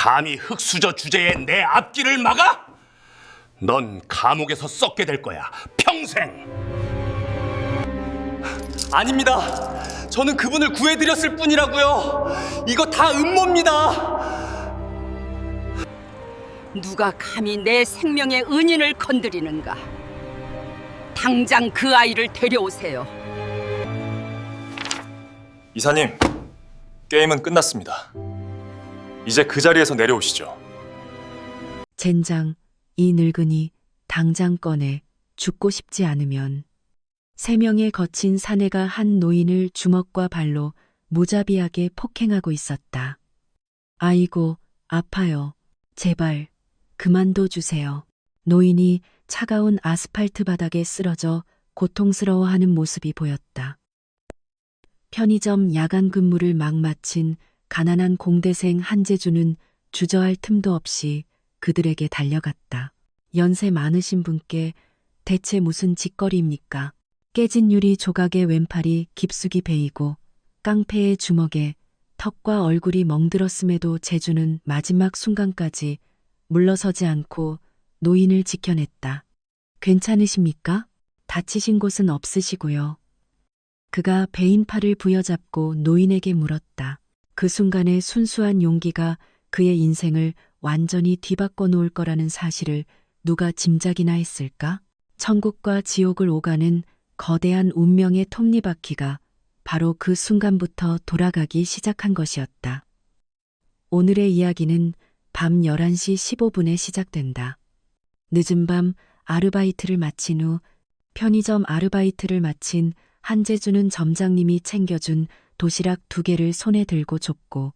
감히 흑수저 주제에 내 앞길을 막아? 넌 감옥에서 썩게 될 거야, 평생. 아닙니다. 저는 그분을 구해드렸을 뿐이라고요. 이거 다 음모입니다. 누가 감히 내 생명의 은인을 건드리는가? 당장 그 아이를 데려오세요. 이사님, 게임은 끝났습니다. 이제 그 자리에서 내려오시죠. 젠장, 이 늙은이 당장 꺼내. 죽고 싶지 않으면. 3명의 거친 사내가 한 노인을 주먹과 발로 무자비하게 폭행하고 있었다. 아이고, 아파요. 제발 그만둬 주세요. 노인이 차가운 아스팔트 바닥에 쓰러져 고통스러워하는 모습이 보였다. 편의점 야간 근무를 막 마친 가난한 공대생 한재주는 주저할 틈도 없이 그들에게 달려갔다. 연세 많으신 분께 대체 무슨 짓거리입니까? 깨진 유리 조각의 왼팔이 깊숙이 베이고 깡패의 주먹에 턱과 얼굴이 멍들었음에도 재주는 마지막 순간까지 물러서지 않고 노인을 지켜냈다. 괜찮으십니까? 다치신 곳은 없으시고요. 그가 베인 팔을 부여잡고 노인에게 물었다. 그 순간의 순수한 용기가 그의 인생을 완전히 뒤바꿔 놓을 거라는 사실을 누가 짐작이나 했을까? 천국과 지옥을 오가는 거대한 운명의 톱니바퀴가 바로 그 순간부터 돌아가기 시작한 것이었다. 오늘의 이야기는 밤 11시 15분에 시작된다. 늦은 밤 아르바이트를 마친 후 편의점 아르바이트를 마친 한재주는 점장님이 챙겨준 도시락 2개를 손에 들고 좁고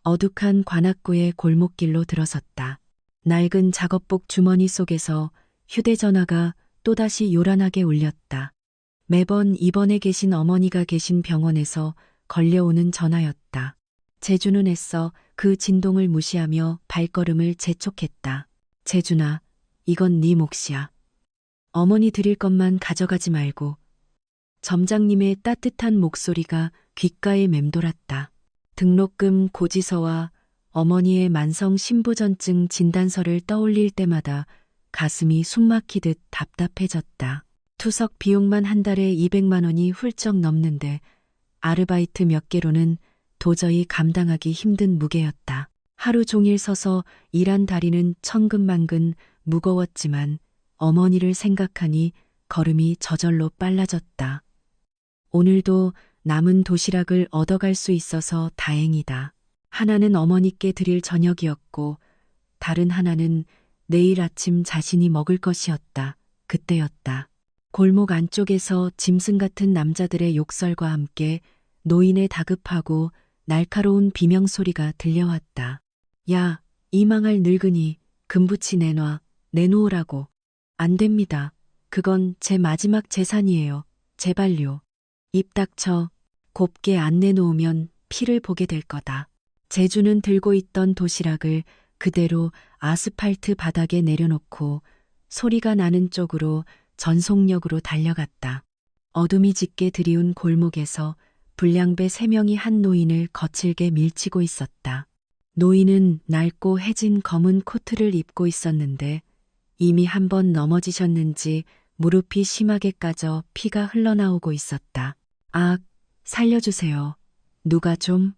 어둑한 관악구의 골목길로 들어섰다. 낡은 작업복 주머니 속에서 휴대전화가 또다시 요란하게 울렸다. 매번 입원해 계신 어머니가 계신 병원에서 걸려오는 전화였다. 재주는 애써 그 진동을 무시하며 발걸음을 재촉했다. 재준아, 이건 네 몫이야. 어머니 드릴 것만 가져가지 말고. 점장님의 따뜻한 목소리가 귓가에 맴돌았다. 등록금 고지서와 어머니의 만성 신부전증 진단서를 떠올릴 때마다 가슴이 숨막히듯 답답해졌다. 투석 비용만 한 달에 200만 원이 훌쩍 넘는데 아르바이트 몇 개로는 도저히 감당하기 힘든 무게였다. 하루 종일 서서 일한 다리는 천근만근 무거웠지만 어머니를 생각하니 걸음이 저절로 빨라졌다. 오늘도 남은 도시락을 얻어갈 수 있어서 다행이다. 하나는 어머니께 드릴 저녁이었고 다른 하나는 내일 아침 자신이 먹을 것이었다. 그때였다. 골목 안쪽에서 짐승 같은 남자들의 욕설과 함께 노인의 다급하고 날카로운 비명소리가 들려왔다. 야, 이 망할 늙은이, 금부치 내놔, 내놓으라고. 안 됩니다. 그건 제 마지막 재산이에요. 제발요. 입 닥쳐. 곱게 안 내놓으면 피를 보게 될 거다. 재주는 들고 있던 도시락을 그대로 아스팔트 바닥에 내려놓고 소리가 나는 쪽으로 전속력으로 달려갔다. 어둠이 짙게 들이운 골목에서 불량배 3명이 한 노인을 거칠게 밀치고 있었다. 노인은 낡고 해진 검은 코트를 입고 있었는데 이미 한 번 넘어지셨는지 무릎이 심하게 까져 피가 흘러나오고 있었다. 아, 살려주세요. 누가 좀?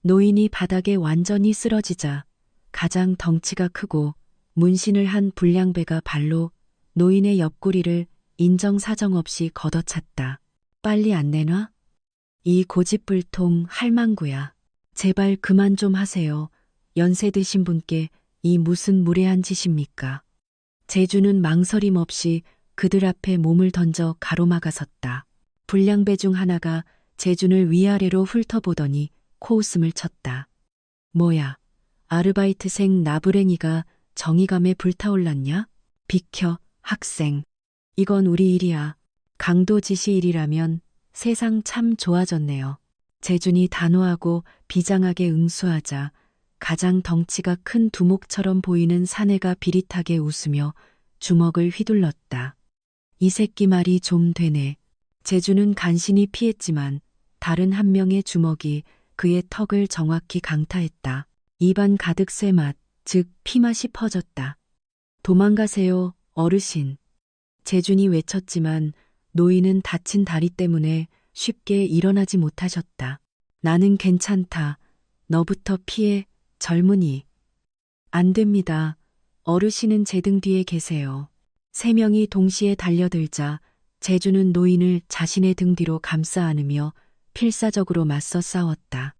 노인이 바닥에 완전히 쓰러지자 가장 덩치가 크고 문신을 한 불량배가 발로 노인의 옆구리를 인정사정 없이 걷어찼다. 빨리 안 내놔? 이 고집불통 할망구야. 제발 그만 좀 하세요. 연세 드신 분께 이 무슨 무례한 짓입니까? 재주는 망설임 없이 그들 앞에 몸을 던져 가로막아 섰다. 불량배 중 하나가 재준을 위아래로 훑어보더니 코웃음을 쳤다. 뭐야, 아르바이트생 나부랭이가 정의감에 불타올랐냐? 비켜, 학생. 이건 우리 일이야. 강도 지시 일이라면 세상 참 좋아졌네요. 재준이 단호하고 비장하게 응수하자 가장 덩치가 큰 두목처럼 보이는 사내가 비릿하게 웃으며 주먹을 휘둘렀다. 이 새끼 말이 좀 되네. 재준은 간신히 피했지만 다른 한 명의 주먹이 그의 턱을 정확히 강타했다. 입안 가득 쇠맛, 즉 피맛이 퍼졌다. 도망가세요, 어르신. 재준이 외쳤지만 노인은 다친 다리 때문에 쉽게 일어나지 못하셨다. 나는 괜찮다. 너부터 피해, 젊은이. 안 됩니다. 어르신은 제 등 뒤에 계세요. 세 명이 동시에 달려들자 재준은 노인을 자신의 등 뒤로 감싸 안으며 필사적으로 맞서 싸웠다.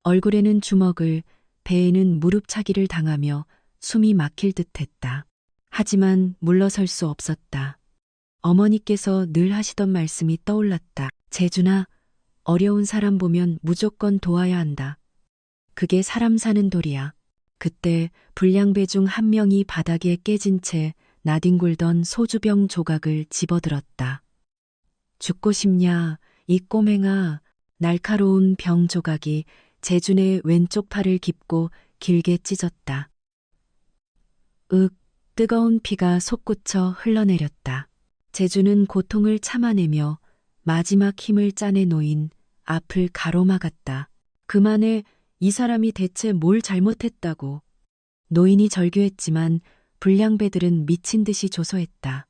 얼굴에는 주먹을, 배에는 무릎차기를 당하며 숨이 막힐 듯했다. 하지만 물러설 수 없었다. 어머니께서 늘 하시던 말씀이 떠올랐다. 재준아, 어려운 사람 보면 무조건 도와야 한다. 그게 사람 사는 도리야. 그때 불량배 중 한 명이 바닥에 깨진 채 나뒹굴던 소주병 조각을 집어들었다. 죽고 싶냐, 이 꼬맹아. 날카로운 병 조각이 재준의 왼쪽 팔을 깁고 길게 찢었다. 뜨거운 피가 솟구쳐 흘러내렸다. 재준은 고통을 참아내며 마지막 힘을 짜내 놓인 앞을 가로막았다. 그만해, 이 사람이 대체 뭘 잘못했다고. 노인이 절규했지만 불량배들은 미친 듯이 조소했다.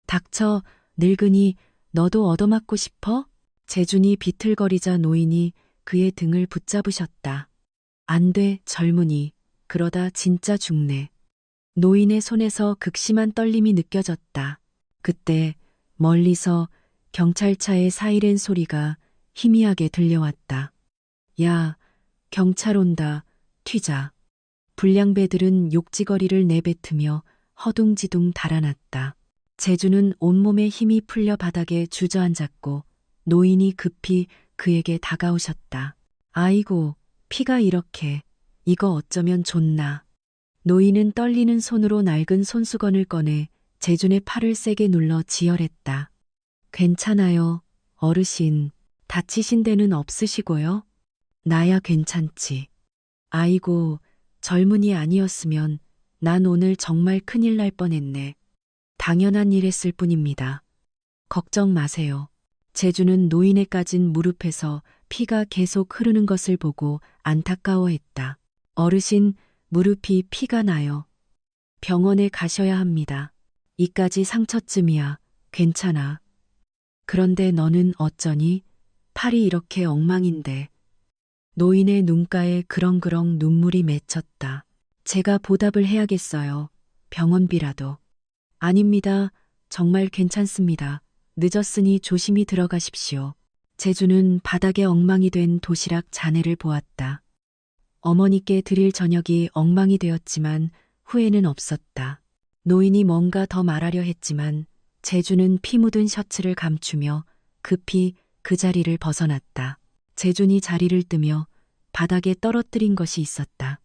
닥쳐, 늙은이, 너도 얻어맞고 싶어? 재준이 비틀거리자 노인이 그의 등을 붙잡으셨다. 안 돼, 젊은이. 그러다 진짜 죽네. 노인의 손에서 극심한 떨림이 느껴졌다. 그때 멀리서 경찰차의 사이렌 소리가 희미하게 들려왔다. 야, 경찰 온다. 튀자. 불량배들은 욕지거리를 내뱉으며 허둥지둥 달아났다. 재준은 온몸에 힘이 풀려 바닥에 주저앉았고 노인이 급히 그에게 다가오셨다. 아이고, 피가 이렇게. 이거 어쩌면 좋나. 노인은 떨리는 손으로 낡은 손수건을 꺼내 재준의 팔을 세게 눌러 지혈했다. 괜찮아요, 어르신. 다치신 데는 없으시고요? 나야 괜찮지. 아이고, 젊은이 아니었으면 난 오늘 정말 큰일 날 뻔했네. 당연한 일 했을 뿐입니다. 걱정 마세요. 재준은 노인의 까진 무릎에서 피가 계속 흐르는 것을 보고 안타까워했다. 어르신, 무릎이 피가 나요. 병원에 가셔야 합니다. 이까지 상처쯤이야. 괜찮아. 그런데 너는 어쩌니? 팔이 이렇게 엉망인데. 노인의 눈가에 그렁그렁 눈물이 맺혔다. 제가 보답을 해야겠어요. 병원비라도. 아닙니다. 정말 괜찮습니다. 늦었으니 조심히 들어가십시오. 재준은 바닥에 엉망이 된 도시락 잔해를 보았다. 어머니께 드릴 저녁이 엉망이 되었지만 후회는 없었다. 노인이 뭔가 더 말하려 했지만 재준은 피 묻은 셔츠를 감추며 급히 그 자리를 벗어났다. 재준이 자리를 뜨며 바닥에 떨어뜨린 것이 있었다.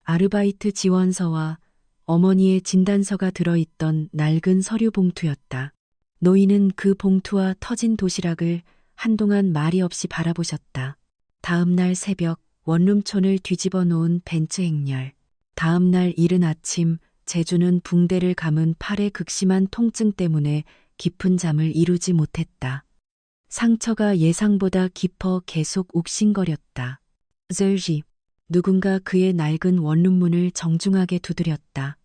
아르바이트 지원서와 어머니의 진단서가 들어있던 낡은 서류 봉투였다. 노인은 그 봉투와 터진 도시락을 한동안 말이 없이 바라보셨다. 다음 날 새벽 원룸촌을 뒤집어 놓은 벤츠 행렬. 다음 날 이른 아침 재준은 붕대를 감은 팔의 극심한 통증 때문에 깊은 잠을 이루지 못했다. 상처가 예상보다 깊어 계속 욱신거렸다. 저지, 누군가 그의 낡은 원룸문을 정중하게 두드렸다.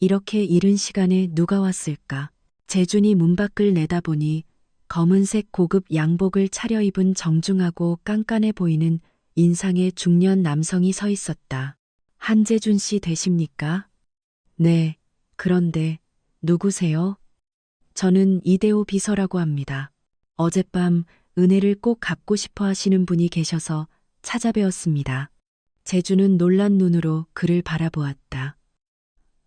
이렇게 이른 시간에 누가 왔을까? 재준이 문 밖을 내다보니 검은색 고급 양복을 차려입은 정중하고 깐깐해 보이는 인상의 중년 남성이 서 있었다. 한재준 씨 되십니까? 네, 그런데 누구세요? 저는 이대호 비서라고 합니다. 어젯밤 은혜를 꼭 갚고 싶어 하시는 분이 계셔서 찾아뵈었습니다. 재준은 놀란 눈으로 그를 바라보았다.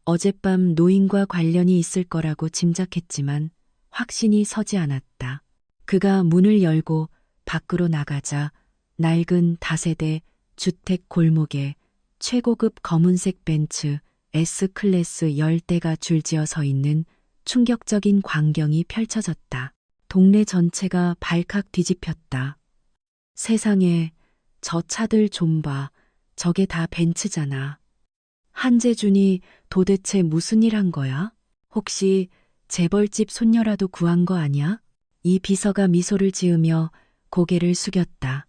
어젯밤 노인과 관련이 있을 거라고 짐작했지만 확신이 서지 않았다. 그가 문을 열고 밖으로 나가자 낡은 다세대 주택 골목에 최고급 검은색 벤츠 S클래스 10대가 줄지어 서 있는 충격적인 광경이 펼쳐졌다. 동네 전체가 발칵 뒤집혔다. 세상에, 저 차들 좀 봐. 저게 다 벤츠잖아. 한재준이 도대체 무슨 일 한 거야? 혹시 재벌집 손녀라도 구한 거 아니야? 이 비서가 미소를 지으며 고개를 숙였다.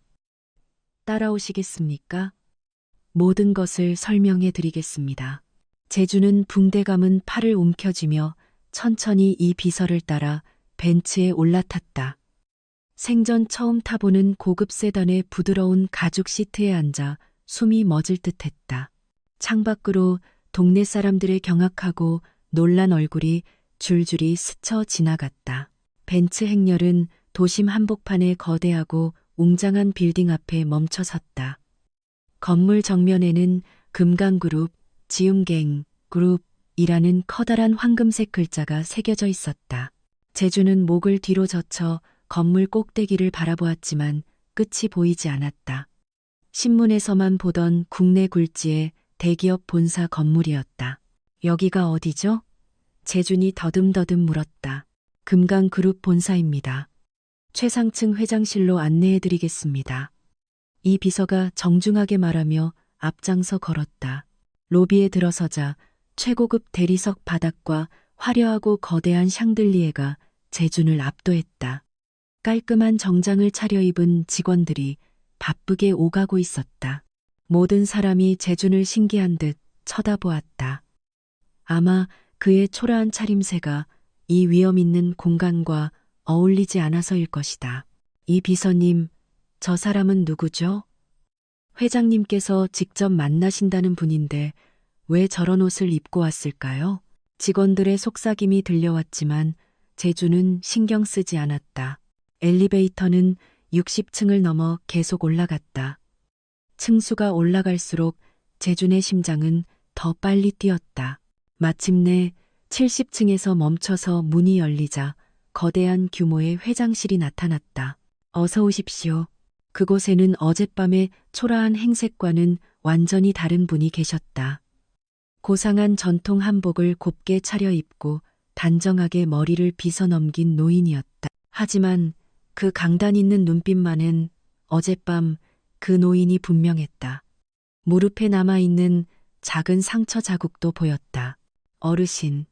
따라오시겠습니까? 모든 것을 설명해 드리겠습니다. 제주는 붕대 감은 팔을 움켜쥐며 천천히 이 비서를 따라 벤츠에 올라탔다. 생전 처음 타보는 고급 세단의 부드러운 가죽 시트에 앉아 숨이 멎을 듯했다. 창밖으로 동네 사람들의 경악하고 놀란 얼굴이 줄줄이 스쳐 지나갔다. 벤츠 행렬은 도심 한복판의 거대하고 웅장한 빌딩 앞에 멈춰 섰다. 건물 정면에는 금강그룹, 지음갱 그룹이라는 커다란 황금색 글자가 새겨져 있었다. 제주는 목을 뒤로 젖혀 건물 꼭대기를 바라보았지만 끝이 보이지 않았다. 신문에서만 보던 국내 굴지의 대기업 본사 건물이었다. 여기가 어디죠? 재준이 더듬더듬 물었다. 금강그룹 본사입니다. 최상층 회장실로 안내해드리겠습니다. 이 비서가 정중하게 말하며 앞장서 걸었다. 로비에 들어서자 최고급 대리석 바닥과 화려하고 거대한 샹들리에가 재준을 압도했다. 깔끔한 정장을 차려입은 직원들이 바쁘게 오가고 있었다. 모든 사람이 재준을 신기한 듯 쳐다보았다. 아마 그의 초라한 차림새가 이 위험 있는 공간과 어울리지 않아서일 것이다. 이 비서님, 저 사람은 누구죠? 회장님께서 직접 만나신다는 분인데 왜 저런 옷을 입고 왔을까요? 직원들의 속삭임이 들려왔지만 재준은 신경 쓰지 않았다. 엘리베이터는 60층을 넘어 계속 올라갔다. 층수가 올라갈수록 재준의 심장은 더 빨리 뛰었다. 마침내 70층에서 멈춰서 문이 열리자 거대한 규모의 회장실이 나타났다. 어서 오십시오. 그곳에는 어젯밤의 초라한 행색과는 완전히 다른 분이 계셨다. 고상한 전통 한복을 곱게 차려입고 단정하게 머리를 빗어 넘긴 노인이었다. 하지만 그 강단 있는 눈빛만은 어젯밤 그 노인이 분명했다. 무릎에 남아있는 작은 상처 자국도 보였다. 어르신.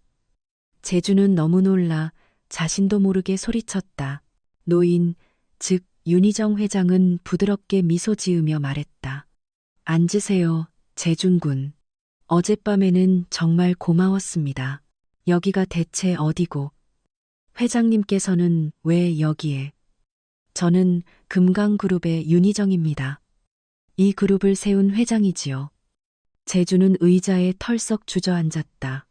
재준은 너무 놀라 자신도 모르게 소리쳤다. 노인, 즉 윤희정 회장은 부드럽게 미소 지으며 말했다. 앉으세요, 재준군. 어젯밤에는 정말 고마웠습니다. 여기가 대체 어디고? 회장님께서는 왜 여기에? 저는 금강그룹의 윤희정입니다. 이 그룹을 세운 회장이지요. 재준은 의자에 털썩 주저앉았다.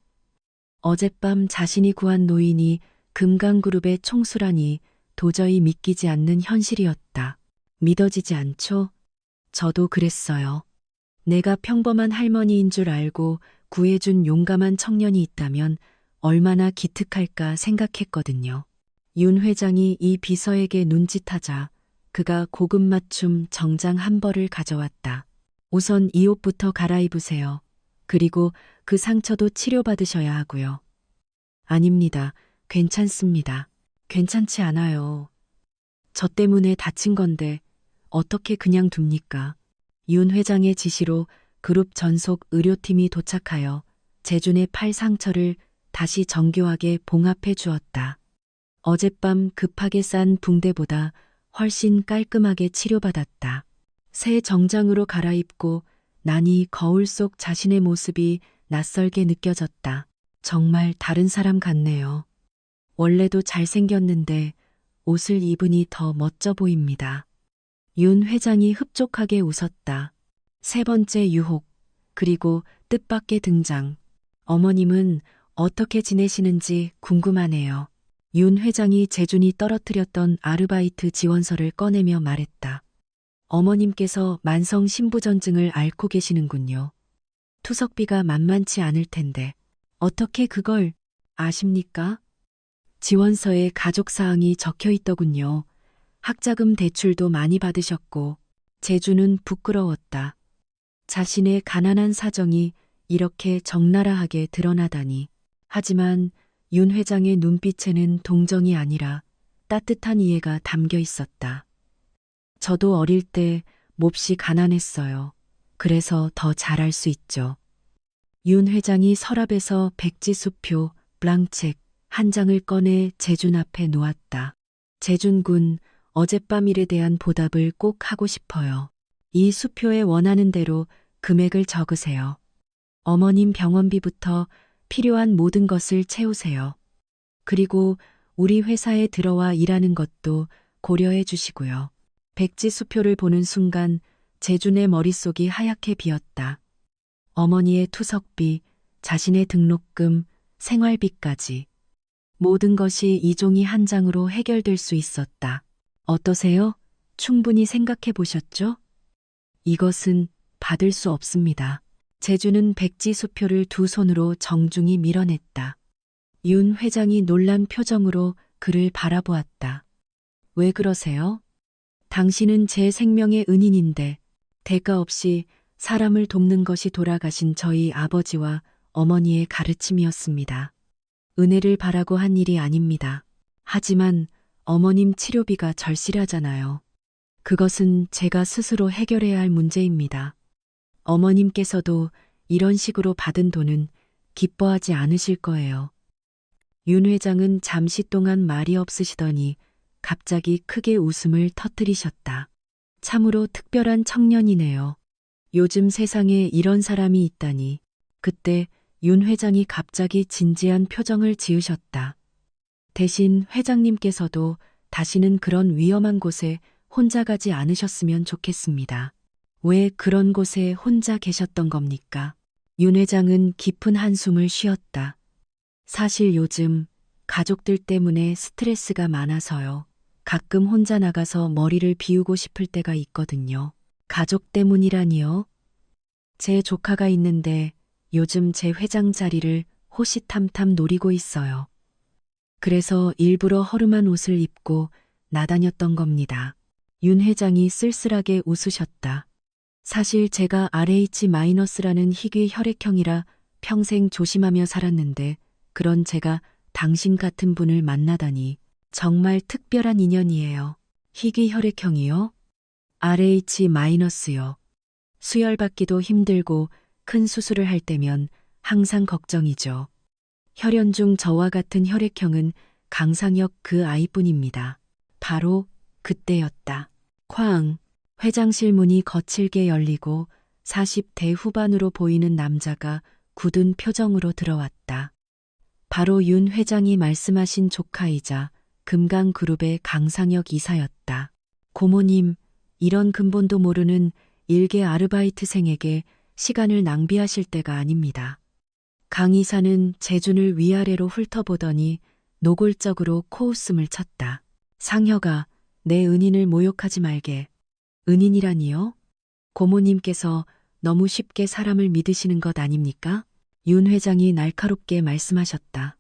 어젯밤 자신이 구한 노인이 금강그룹의 총수라니 도저히 믿기지 않는 현실이었다. 믿어지지 않죠? 저도 그랬어요. 내가 평범한 할머니인 줄 알고 구해준 용감한 청년이 있다면 얼마나 기특할까 생각했거든요. 윤 회장이 이 비서에게 눈짓하자 그가 고급 맞춤 정장 한 벌을 가져왔다. 우선 이 옷부터 갈아입으세요. 그리고 그 상처도 치료받으셔야 하고요. 아닙니다. 괜찮습니다. 괜찮지 않아요. 저 때문에 다친 건데 어떻게 그냥 둡니까? 윤 회장의 지시로 그룹 전속 의료팀이 도착하여 재준의 팔 상처를 다시 정교하게 봉합해 주었다. 어젯밤 급하게 싼 붕대보다 훨씬 깔끔하게 치료받았다. 새 정장으로 갈아입고 나니 거울 속 자신의 모습이 낯설게 느껴졌다. 정말 다른 사람 같네요. 원래도 잘생겼는데 옷을 입으니 더 멋져 보입니다. 윤 회장이 흡족하게 웃었다. 세 번째 유혹, 그리고 뜻밖의 등장. 어머님은 어떻게 지내시는지 궁금하네요. 윤 회장이 재준이 떨어뜨렸던 아르바이트 지원서를 꺼내며 말했다. 어머님께서 만성 신부전증을 앓고 계시는군요. 투석비가 만만치 않을 텐데 어떻게 그걸 아십니까? 지원서에 가족사항이 적혀 있더군요. 학자금 대출도 많이 받으셨고. 재준은 부끄러웠다. 자신의 가난한 사정이 이렇게 적나라하게 드러나다니. 하지만 윤 회장의 눈빛에는 동정이 아니라 따뜻한 이해가 담겨 있었다. 저도 어릴 때 몹시 가난했어요. 그래서 더 잘할 수 있죠. 윤 회장이 서랍에서 백지수표, 블랑책 한 장을 꺼내 재준 앞에 놓았다. 재준 군, 어젯밤 일에 대한 보답을 꼭 하고 싶어요. 이 수표에 원하는 대로 금액을 적으세요. 어머님 병원비부터 필요한 모든 것을 채우세요. 그리고 우리 회사에 들어와 일하는 것도 고려해 주시고요. 백지 수표를 보는 순간 재준의 머릿속이 하얗게 비었다. 어머니의 투석비, 자신의 등록금, 생활비까지. 모든 것이 이 종이 한 장으로 해결될 수 있었다. 어떠세요? 충분히 생각해 보셨죠? 이것은 받을 수 없습니다. 재준은 백지 수표를 두 손으로 정중히 밀어냈다. 윤 회장이 놀란 표정으로 그를 바라보았다. 왜 그러세요? 당신은 제 생명의 은인인데 대가 없이 사람을 돕는 것이 돌아가신 저희 아버지와 어머니의 가르침이었습니다. 은혜를 바라고 한 일이 아닙니다. 하지만 어머님 치료비가 절실하잖아요. 그것은 제가 스스로 해결해야 할 문제입니다. 어머님께서도 이런 식으로 받은 돈은 기뻐하지 않으실 거예요. 윤 회장은 잠시 동안 말이 없으시더니 갑자기 크게 웃음을 터뜨리셨다. 참으로 특별한 청년이네요. 요즘 세상에 이런 사람이 있다니. 그때 윤 회장이 갑자기 진지한 표정을 지으셨다. 대신 회장님께서도 다시는 그런 위험한 곳에 혼자 가지 않으셨으면 좋겠습니다. 왜 그런 곳에 혼자 계셨던 겁니까? 윤 회장은 깊은 한숨을 쉬었다. 사실 요즘 가족들 때문에 스트레스가 많아서요. 가끔 혼자 나가서 머리를 비우고 싶을 때가 있거든요. 가족 때문이라니요? 제 조카가 있는데 요즘 제 회장 자리를 호시탐탐 노리고 있어요. 그래서 일부러 허름한 옷을 입고 나다녔던 겁니다. 윤 회장이 쓸쓸하게 웃으셨다. 사실 제가 RH-라는 희귀 혈액형이라 평생 조심하며 살았는데 그런 제가 당신 같은 분을 만나다니 정말 특별한 인연이에요. 희귀 혈액형이요? RH-요. 수혈받기도 힘들고 큰 수술을 할 때면 항상 걱정이죠. 혈연 중 저와 같은 혈액형은 강상혁 그 아이뿐입니다. 바로 그때였다. 쾅! 회장실 문이 거칠게 열리고 40대 후반으로 보이는 남자가 굳은 표정으로 들어왔다. 바로 윤 회장이 말씀하신 조카이자 금강그룹의 강상혁 이사였다. 고모님, 이런 근본도 모르는 일개 아르바이트생에게 시간을 낭비하실 때가 아닙니다. 강 이사는 재준을 위아래로 훑어보더니 노골적으로 코웃음을 쳤다. 상혁아, 내 은인을 모욕하지 말게. 은인이라니요? 고모님께서 너무 쉽게 사람을 믿으시는 것 아닙니까? 윤 회장이 날카롭게 말씀하셨다.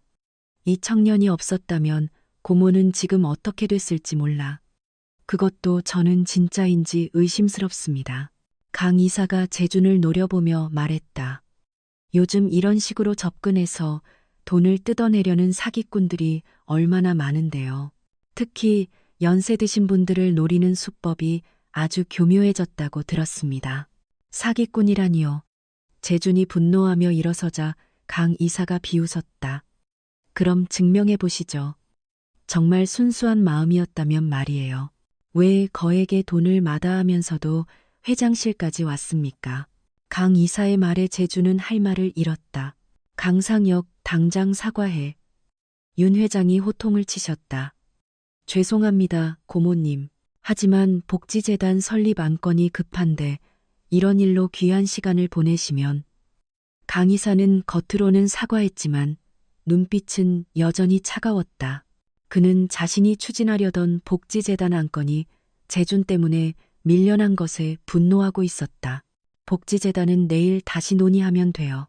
이 청년이 없었다면 고모는 지금 어떻게 됐을지 몰라. 그것도 저는 진짜인지 의심스럽습니다. 강 이사가 재준을 노려보며 말했다. 요즘 이런 식으로 접근해서 돈을 뜯어내려는 사기꾼들이 얼마나 많은데요. 특히 연세 드신 분들을 노리는 수법이 아주 교묘해졌다고 들었습니다. 사기꾼이라니요. 재준이 분노하며 일어서자 강 이사가 비웃었다. 그럼 증명해 보시죠. 정말 순수한 마음이었다면 말이에요. 왜 거액의 돈을 마다하면서도 회장실까지 왔습니까? 강 이사의 말에 재준은 할 말을 잃었다. 강상혁, 당장 사과해. 윤 회장이 호통을 치셨다. 죄송합니다, 고모님. 하지만 복지재단 설립 안건이 급한데 이런 일로 귀한 시간을 보내시면. 강 이사는 겉으로는 사과했지만 눈빛은 여전히 차가웠다. 그는 자신이 추진하려던 복지재단 안건이 재준 때문에 밀려난 것에 분노하고 있었다. 복지재단은 내일 다시 논의하면 돼요.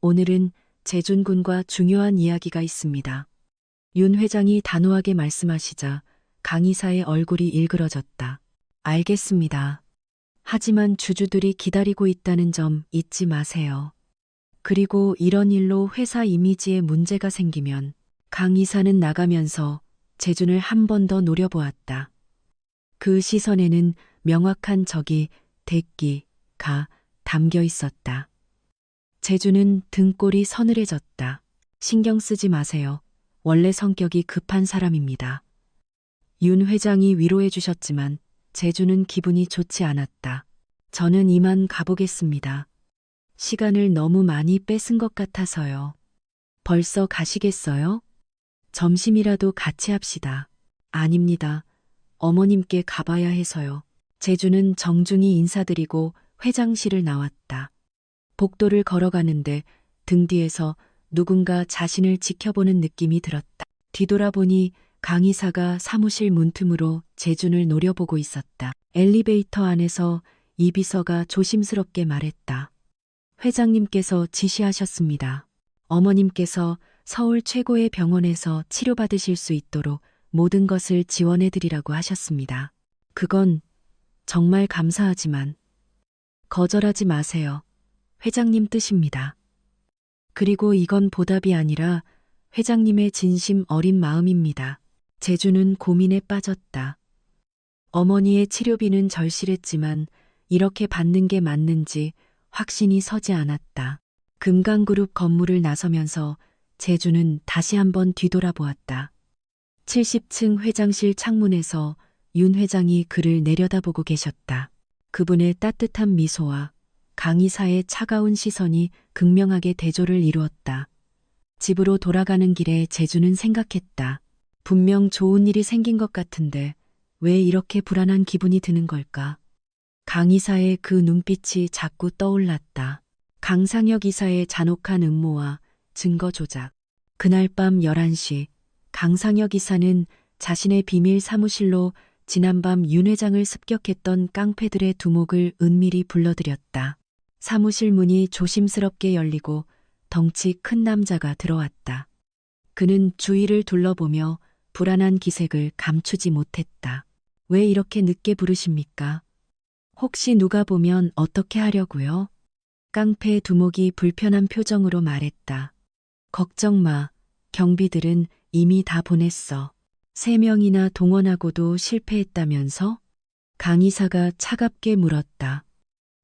오늘은 재준 군과 중요한 이야기가 있습니다. 윤 회장이 단호하게 말씀하시자 강 이사의 얼굴이 일그러졌다. 알겠습니다. 하지만 주주들이 기다리고 있다는 점 잊지 마세요. 그리고 이런 일로 회사 이미지에 문제가 생기면 강 이사는 나가면서 재준을 한 번 더 노려보았다. 그 시선에는 명확한 적이 대끼가 담겨 있었다. 재준은 등골이 서늘해졌다. 신경 쓰지 마세요. 원래 성격이 급한 사람입니다. 윤 회장이 위로해 주셨지만 재준은 기분이 좋지 않았다. 저는 이만 가보겠습니다. 시간을 너무 많이 뺏은 것 같아서요. 벌써 가시겠어요? 점심이라도 같이 합시다. 아닙니다. 어머님께 가봐야 해서요. 재주는 정중히 인사드리고 회장실을 나왔다. 복도를 걸어가는데 등 뒤에서 누군가 자신을 지켜보는 느낌이 들었다. 뒤돌아보니 강 이사가 사무실 문틈으로 재준을 노려보고 있었다. 엘리베이터 안에서 이 비서가 조심스럽게 말했다. 회장님께서 지시하셨습니다. 어머님께서 서울 최고의 병원에서 치료받으실 수 있도록 모든 것을 지원해드리라고 하셨습니다. 그건 정말 감사하지만 거절하지 마세요. 회장님 뜻입니다. 그리고 이건 보답이 아니라 회장님의 진심 어린 마음입니다. 재주는 고민에 빠졌다. 어머니의 치료비는 절실했지만 이렇게 받는 게 맞는지 확신이 서지 않았다. 금강그룹 건물을 나서면서 재주는 다시 한번 뒤돌아보았다. 70층 회장실 창문에서 윤 회장이 그를 내려다보고 계셨다. 그분의 따뜻한 미소와 강 이사의 차가운 시선이 극명하게 대조를 이루었다. 집으로 돌아가는 길에 재주는 생각했다. 분명 좋은 일이 생긴 것 같은데 왜 이렇게 불안한 기분이 드는 걸까? 강 이사의 그 눈빛이 자꾸 떠올랐다. 강상혁 이사의 잔혹한 음모와 증거 조작. 그날 밤 11시 강상혁 이사는 자신의 비밀 사무실로 지난밤 윤 회장을 습격했던 깡패들의 두목을 은밀히 불러들였다. 사무실 문이 조심스럽게 열리고 덩치 큰 남자가 들어왔다. 그는 주위를 둘러보며 불안한 기색을 감추지 못했다. 왜 이렇게 늦게 부르십니까? 혹시 누가 보면 어떻게 하려고요? 깡패 두목이 불편한 표정으로 말했다. 걱정 마. 경비들은 이미 다 보냈어. 3명이나 동원하고도 실패했다면서? 강 이사가 차갑게 물었다.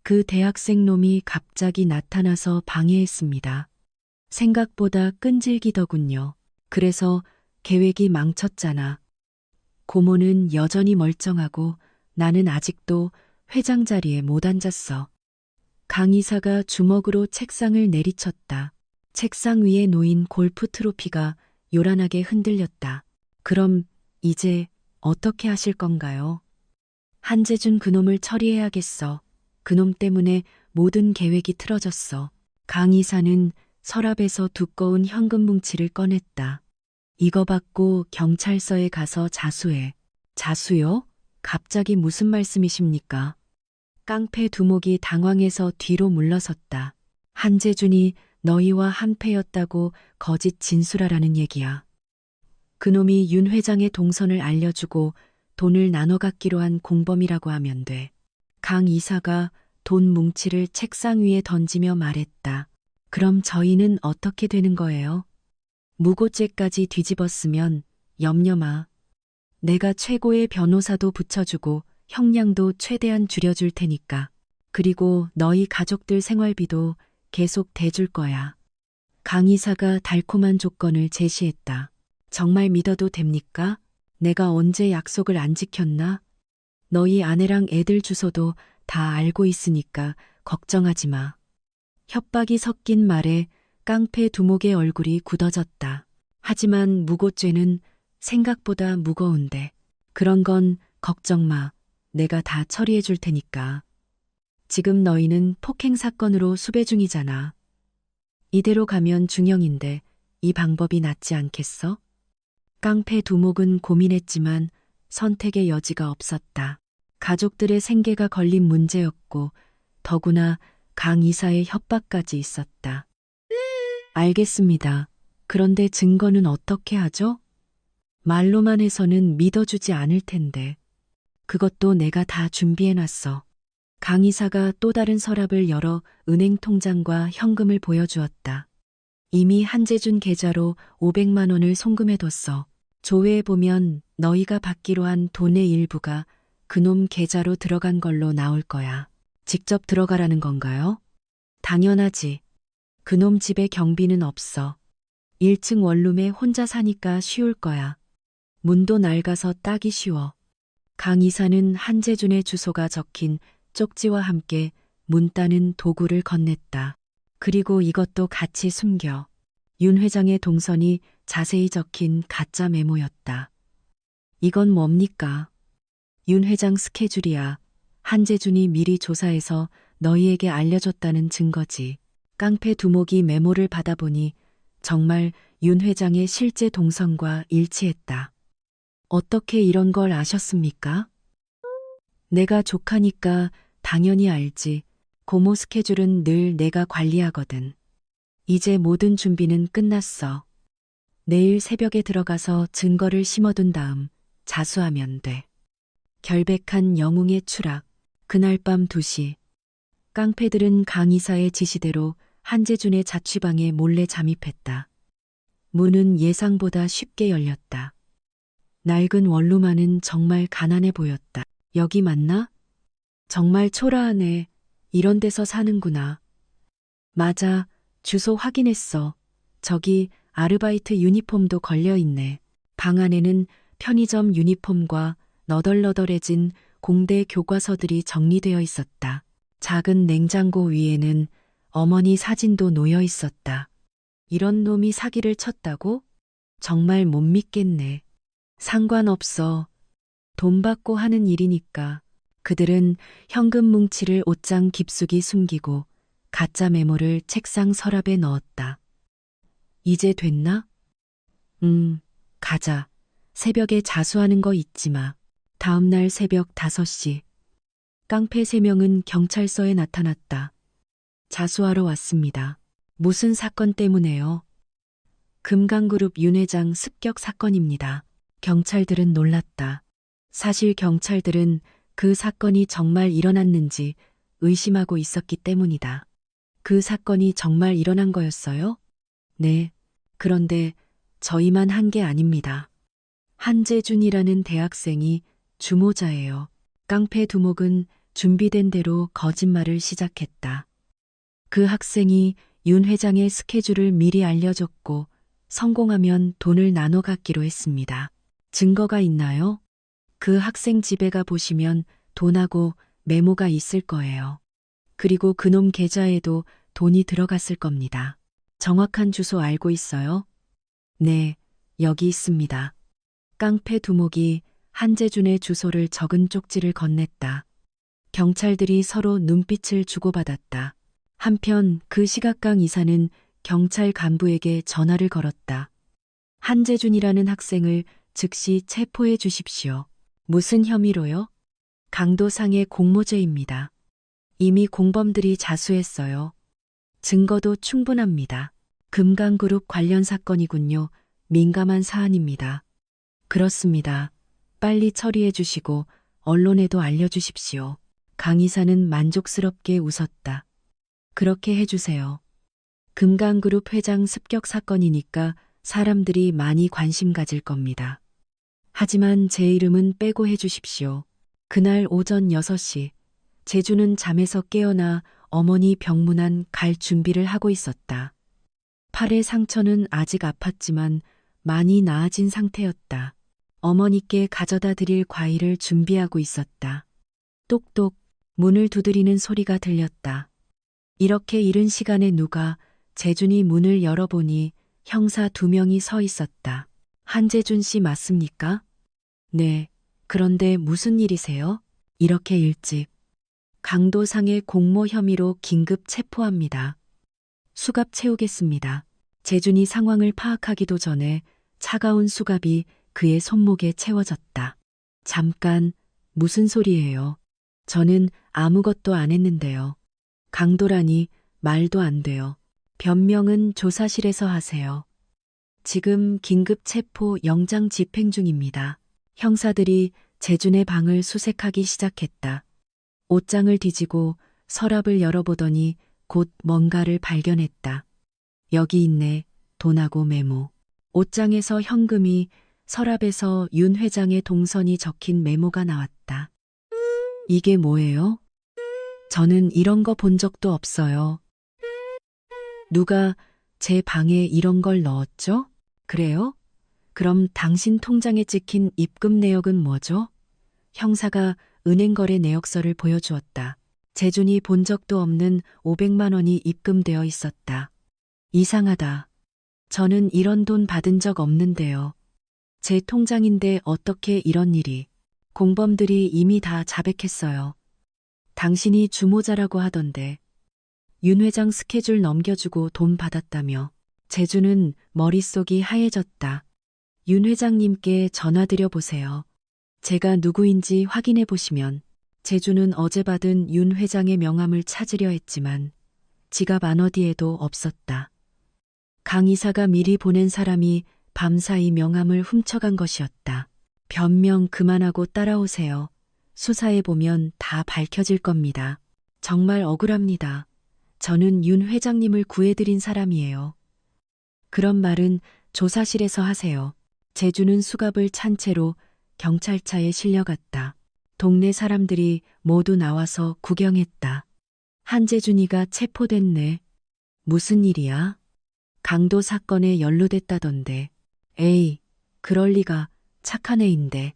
그 대학생 놈이 갑자기 나타나서 방해했습니다. 생각보다 끈질기더군요. 그래서 계획이 망쳤잖아. 고모는 여전히 멀쩡하고 나는 아직도 회장 자리에 못 앉았어. 강 이사가 주먹으로 책상을 내리쳤다. 책상 위에 놓인 골프 트로피가 요란하게 흔들렸다. 그럼 이제 어떻게 하실 건가요? 한재준 그놈을 처리해야겠어. 그놈 때문에 모든 계획이 틀어졌어. 강 이사는 서랍에서 두꺼운 현금 뭉치를 꺼냈다. 이거 받고 경찰서에 가서 자수해. 자수요? 갑자기 무슨 말씀이십니까? 깡패 두목이 당황해서 뒤로 물러섰다. 한재준이 너희와 한패였다고 거짓 진술하라는 얘기야. 그놈이 윤 회장의 동선을 알려주고 돈을 나눠 갖기로 한 공범이라고 하면 돼. 강 이사가 돈 뭉치를 책상 위에 던지며 말했다. 그럼 저희는 어떻게 되는 거예요? 무고죄까지 뒤집었으면 염려 마. 내가 최고의 변호사도 붙여주고 형량도 최대한 줄여줄 테니까. 그리고 너희 가족들 생활비도 계속 대줄 거야. 강 이사가 달콤한 조건을 제시했다. 정말 믿어도 됩니까? 내가 언제 약속을 안 지켰나? 너희 아내랑 애들 주소도 다 알고 있으니까 걱정하지 마. 협박이 섞인 말에 깡패 두목의 얼굴이 굳어졌다. 하지만 무고죄는 생각보다 무거운데. 그런 건 걱정 마. 내가 다 처리해 줄 테니까. 지금 너희는 폭행 사건으로 수배 중이잖아. 이대로 가면 중형인데 이 방법이 낫지 않겠어? 깡패 두목은 고민했지만 선택의 여지가 없었다. 가족들의 생계가 걸린 문제였고 더구나 강 이사의 협박까지 있었다. 알겠습니다. 그런데 증거는 어떻게 하죠? 말로만 해서는 믿어주지 않을 텐데. 그것도 내가 다 준비해놨어. 강 이사가 또 다른 서랍을 열어 은행 통장과 현금을 보여주었다. 이미 한재준 계좌로 500만 원을 송금해뒀어. 조회해보면 너희가 받기로 한 돈의 일부가 그놈 계좌로 들어간 걸로 나올 거야. 직접 들어가라는 건가요? 당연하지. 그놈 집에 경비는 없어. 1층 원룸에 혼자 사니까 쉬울 거야. 문도 낡아서 따기 쉬워. 강 이사는 한재준의 주소가 적힌 쪽지와 함께 문 따는 도구를 건넸다. 그리고 이것도 같이 숨겨. 윤 회장의 동선이 자세히 적힌 가짜 메모였다. 이건 뭡니까? 윤 회장 스케줄이야. 한재준이 미리 조사해서 너희에게 알려줬다는 증거지. 깡패 두목이 메모를 받아보니 정말 윤 회장의 실제 동선과 일치했다. 어떻게 이런 걸 아셨습니까? 내가 조카니까 당연히 알지. 고모 스케줄은 늘 내가 관리하거든. 이제 모든 준비는 끝났어. 내일 새벽에 들어가서 증거를 심어둔 다음 자수하면 돼. 결백한 영웅의 추락. 그날 밤 2시. 깡패들은 강 이사의 지시대로 한재준의 자취방에 몰래 잠입했다. 문은 예상보다 쉽게 열렸다. 낡은 원룸안은 정말 가난해 보였다. 여기 맞나? 정말 초라하네. 이런 데서 사는구나. 맞아. 주소 확인했어. 저기 아르바이트 유니폼도 걸려있네. 방 안에는 편의점 유니폼과 너덜너덜해진 공대 교과서들이 정리되어 있었다. 작은 냉장고 위에는 어머니 사진도 놓여 있었다. 이런 놈이 사기를 쳤다고? 정말 못 믿겠네. 상관없어. 돈 받고 하는 일이니까. 그들은 현금 뭉치를 옷장 깊숙이 숨기고 가짜 메모를 책상 서랍에 넣었다. 이제 됐나? 가자. 새벽에 자수하는 거 잊지 마. 다음 날 새벽 5시. 깡패 3명은 경찰서에 나타났다. 자수하러 왔습니다. 무슨 사건 때문에요? 금강그룹 윤 회장 습격 사건입니다. 경찰들은 놀랐다. 사실 경찰들은 그 사건이 정말 일어났는지 의심하고 있었기 때문이다. 그 사건이 정말 일어난 거였어요? 네. 그런데 저희만 한 게 아닙니다. 한재준이라는 대학생이 주모자예요. 깡패 두목은 준비된 대로 거짓말을 시작했다. 그 학생이 윤 회장의 스케줄을 미리 알려줬고 성공하면 돈을 나눠 갖기로 했습니다. 증거가 있나요? 그 학생 집에 가 보시면 돈하고 메모가 있을 거예요. 그리고 그놈 계좌에도 돈이 들어갔을 겁니다. 정확한 주소 알고 있어요? 네, 여기 있습니다. 깡패 두목이 한재준의 주소를 적은 쪽지를 건넸다. 경찰들이 서로 눈빛을 주고받았다. 한편 그 시각강 이사는 경찰 간부에게 전화를 걸었다. 한재준이라는 학생을 즉시 체포해 주십시오. 무슨 혐의로요? 강도상의 공모죄입니다. 이미 공범들이 자수했어요. 증거도 충분합니다. 금강그룹 관련 사건이군요. 민감한 사안입니다. 그렇습니다. 빨리 처리해 주시고 언론에도 알려주십시오. 강 이사는 만족스럽게 웃었다. 그렇게 해주세요. 금강그룹 회장 습격 사건이니까 사람들이 많이 관심 가질 겁니다. 하지만 제 이름은 빼고 해주십시오. 그날 오전 6시, 재주는 잠에서 깨어나 어머니 병문안 갈 준비를 하고 있었다. 팔의 상처는 아직 아팠지만 많이 나아진 상태였다. 어머니께 가져다 드릴 과일을 준비하고 있었다. 똑똑 문을 두드리는 소리가 들렸다. 이렇게 이른 시간에 누가 재준이 문을 열어보니 형사 2명이 서 있었다. 한재준 씨 맞습니까? 네. 그런데 무슨 일이세요? 이렇게 일찍. 강도상의 공모 혐의로 긴급 체포합니다. 수갑 채우겠습니다. 재준이 상황을 파악하기도 전에 차가운 수갑이 그의 손목에 채워졌다. 잠깐, 무슨 소리예요? 저는 아무것도 안 했는데요. 강도라니 말도 안 돼요. 변명은 조사실에서 하세요. 지금 긴급 체포 영장 집행 중입니다. 형사들이 재준의 방을 수색하기 시작했다. 옷장을 뒤지고 서랍을 열어보더니 곧 뭔가를 발견했다. 여기 있네. 돈하고 메모. 옷장에서 현금이, 서랍에서 윤 회장의 동선이 적힌 메모가 나왔다. 이게 뭐예요? 저는 이런 거 본 적도 없어요. 누가 제 방에 이런 걸 넣었죠? 그래요? 그럼 당신 통장에 찍힌 입금 내역은 뭐죠? 형사가 은행 거래 내역서를 보여주었다. 재준이 본 적도 없는 500만 원이 입금되어 있었다. 이상하다. 저는 이런 돈 받은 적 없는데요. 제 통장인데 어떻게 이런 일이. 공범들이 이미 다 자백했어요. 당신이 주모자라고 하던데. 윤 회장 스케줄 넘겨주고 돈 받았다며. 재준은 머릿속이 하얘졌다. 윤 회장님께 전화드려 보세요. 제가 누구인지 확인해 보시면. 재준은 어제 받은 윤 회장의 명함을 찾으려 했지만 지갑 안 어디에도 없었다. 강 이사가 미리 보낸 사람이 밤사이 명함을 훔쳐간 것이었다. 변명 그만하고 따라오세요. 수사해보면 다 밝혀질 겁니다. 정말 억울합니다. 저는 윤 회장님을 구해드린 사람이에요. 그런 말은 조사실에서 하세요. 재준은 수갑을 찬 채로 경찰차에 실려갔다. 동네 사람들이 모두 나와서 구경했다. 한재준이가 체포됐네. 무슨 일이야? 강도 사건에 연루됐다던데. 에이, 그럴 리가. 착한 애인데.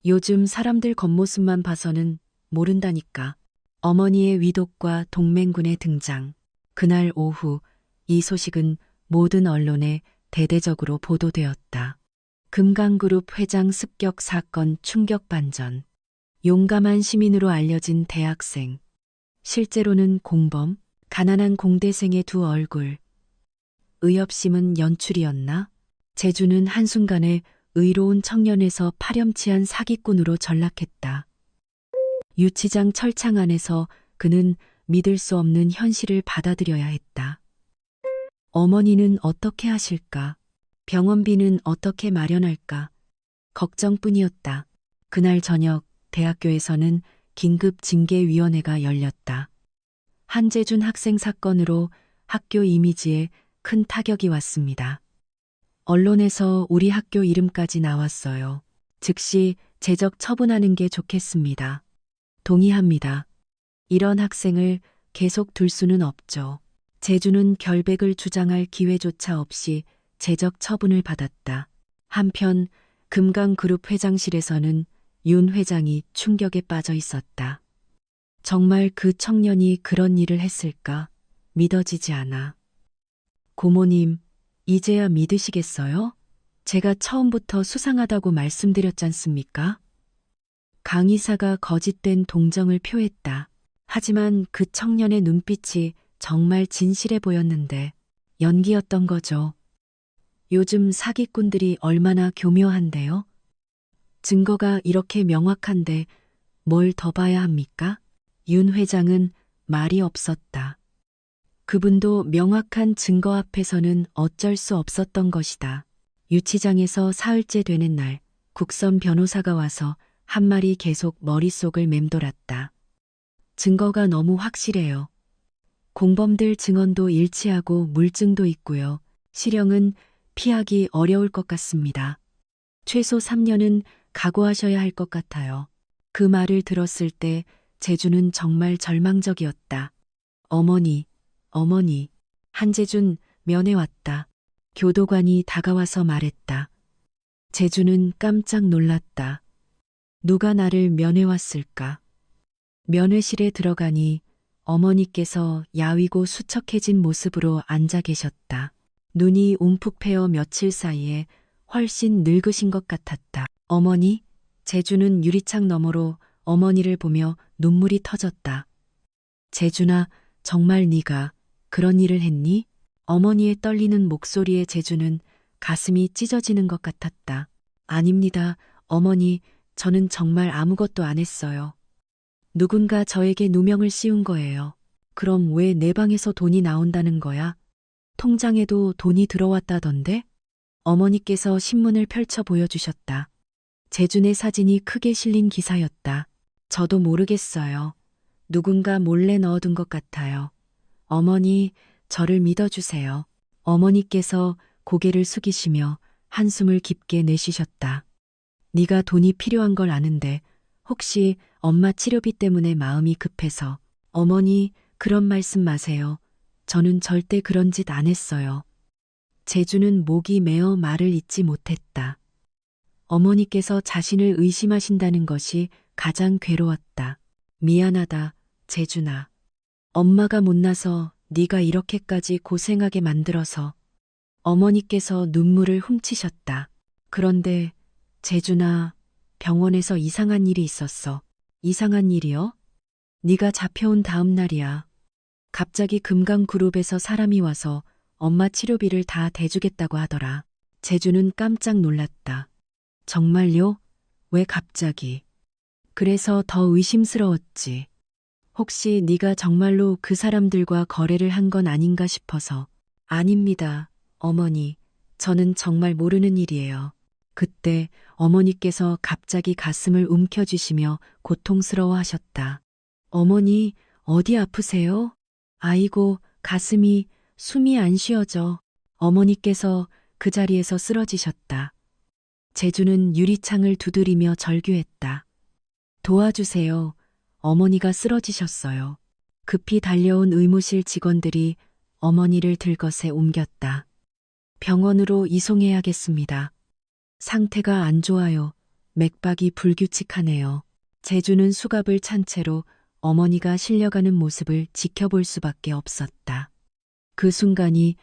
요즘 사람들 겉모습만 봐서는 모른다니까. 어머니의 위독과 동맹군의 등장. 그날 오후 이 소식은 모든 언론에 대대적으로 보도되었다. 금강그룹 회장 습격 사건 충격 반전. 용감한 시민으로 알려진 대학생. 실제로는 공범, 가난한 공대생의 두 얼굴. 의협심은 연출이었나? 재준은 한순간에 의로운 청년에서 파렴치한 사기꾼으로 전락했다. 유치장 철창 안에서 그는 믿을 수 없는 현실을 받아들여야 했다. 어머니는 어떻게 하실까? 병원비는 어떻게 마련할까? 걱정뿐이었다. 그날 저녁 대학교에서는 긴급 징계위원회가 열렸다. 한재준 학생 사건으로 학교 이미지에 큰 타격이 왔습니다. 언론에서 우리 학교 이름까지 나왔어요. 즉시 제적 처분하는 게 좋겠습니다. 동의합니다. 이런 학생을 계속 둘 수는 없죠. 재준은 결백을 주장할 기회조차 없이 제적 처분을 받았다. 한편 금강그룹 회장실에서는 윤 회장이 충격에 빠져 있었다. 정말 그 청년이 그런 일을 했을까? 믿어지지 않아. 고모님, 이제야 믿으시겠어요? 제가 처음부터 수상하다고 말씀드렸잖습니까? 강 이사가 거짓된 동정을 표했다. 하지만 그 청년의 눈빛이 정말 진실해 보였는데 연기였던 거죠. 요즘 사기꾼들이 얼마나 교묘한데요? 증거가 이렇게 명확한데 뭘 더 봐야 합니까? 윤 회장은 말이 없었다. 그분도 명확한 증거 앞에서는 어쩔 수 없었던 것이다. 유치장에서 사흘째 되는 날, 국선 변호사가 와서 한 말이 계속 머릿속을 맴돌았다. 증거가 너무 확실해요. 공범들 증언도 일치하고 물증도 있고요. 실형은 피하기 어려울 것 같습니다. 최소 3년은 각오하셔야 할 것 같아요. 그 말을 들었을 때 재준은 정말 절망적이었다. 어머니, 한재준 면회 왔다. 교도관이 다가와서 말했다. 재준은 깜짝 놀랐다. 누가 나를 면회 왔을까? 면회실에 들어가니 어머니께서 야위고 수척해진 모습으로 앉아 계셨다. 눈이 움푹 패어 며칠 사이에 훨씬 늙으신 것 같았다. 어머니? 재준은 유리창 너머로 어머니를 보며 눈물이 터졌다. 재준아, 정말 네가 그런 일을 했니? 어머니의 떨리는 목소리에 재준은 가슴이 찢어지는 것 같았다. 아닙니다, 어머니, 저는 정말 아무것도 안 했어요. 누군가 저에게 누명을 씌운 거예요. 그럼 왜 내 방에서 돈이 나온다는 거야? 통장에도 돈이 들어왔다던데? 어머니께서 신문을 펼쳐 보여주셨다. 재준의 사진이 크게 실린 기사였다. 저도 모르겠어요. 누군가 몰래 넣어둔 것 같아요. 어머니, 저를 믿어주세요. 어머니께서 고개를 숙이시며 한숨을 깊게 내쉬셨다. 네가 돈이 필요한 걸 아는데 혹시 엄마 치료비 때문에 마음이 급해서. 어머니, 그런 말씀 마세요. 저는 절대 그런 짓 안 했어요. 재준은 목이 메어 말을 잇지 못했다. 어머니께서 자신을 의심하신다는 것이 가장 괴로웠다. 미안하다, 재준아. 엄마가 못나서 네가 이렇게까지 고생하게 만들어서. 어머니께서 눈물을 훔치셨다. 그런데 재준아, 병원에서 이상한 일이 있었어. 이상한 일이요? 네가 잡혀온 다음 날이야. 갑자기 금강그룹에서 사람이 와서 엄마 치료비를 다 대주겠다고 하더라. 재준은 깜짝 놀랐다. 정말요? 왜 갑자기? 그래서 더 의심스러웠지. 혹시 네가 정말로 그 사람들과 거래를 한 건 아닌가 싶어서. 아닙니다, 어머니. 저는 정말 모르는 일이에요. 그때 어머니께서 갑자기 가슴을 움켜쥐시며 고통스러워 하셨다. 어머니, 어디 아프세요? 아이고, 가슴이, 숨이 안 쉬어져. 어머니께서 그 자리에서 쓰러지셨다. 재준은 유리창을 두드리며 절규했다. 도와주세요. 어머니가 쓰러지셨어요. 급히 달려온 의무실 직원들이 어머니를 들것에 옮겼다. 병원으로 이송해야겠습니다. 상태가 안 좋아요. 맥박이 불규칙하네요. 재준은 수갑을 찬 채로 어머니가 실려가는 모습을 지켜볼 수밖에 없었다. 그 순간이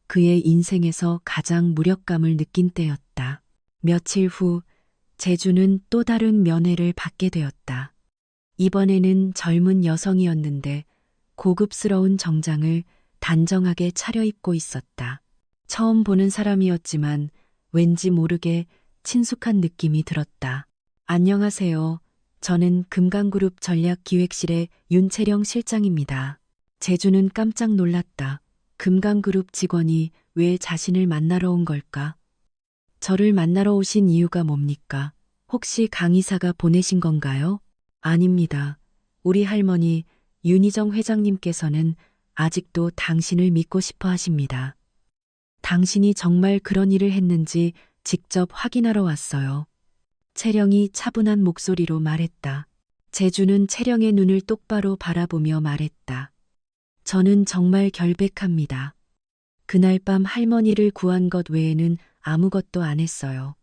그의 인생에서 가장 무력감을 느낀 때였다. 며칠 후 재준은 또 다른 면회를 받게 되었다. 이번에는 젊은 여성이었는데 고급스러운 정장을 단정하게 차려입고 있었다. 처음 보는 사람이었지만 왠지 모르게 친숙한 느낌이 들었다. 안녕하세요. 저는 금강그룹 전략기획실의 윤채령 실장입니다. 재준은 깜짝 놀랐다. 금강그룹 직원이 왜 자신을 만나러 온 걸까? 저를 만나러 오신 이유가 뭡니까? 혹시 강 이사가 보내신 건가요? 아닙니다. 우리 할머니 윤희정 회장님께서는 아직도 당신을 믿고 싶어 하십니다. 당신이 정말 그런 일을 했는지 직접 확인하러 왔어요. 채령이 차분한 목소리로 말했다. 재준은 채령의 눈을 똑바로 바라보며 말했다. 저는 정말 결백합니다. 그날 밤 할머니를 구한 것 외에는 아무것도 안 했어요.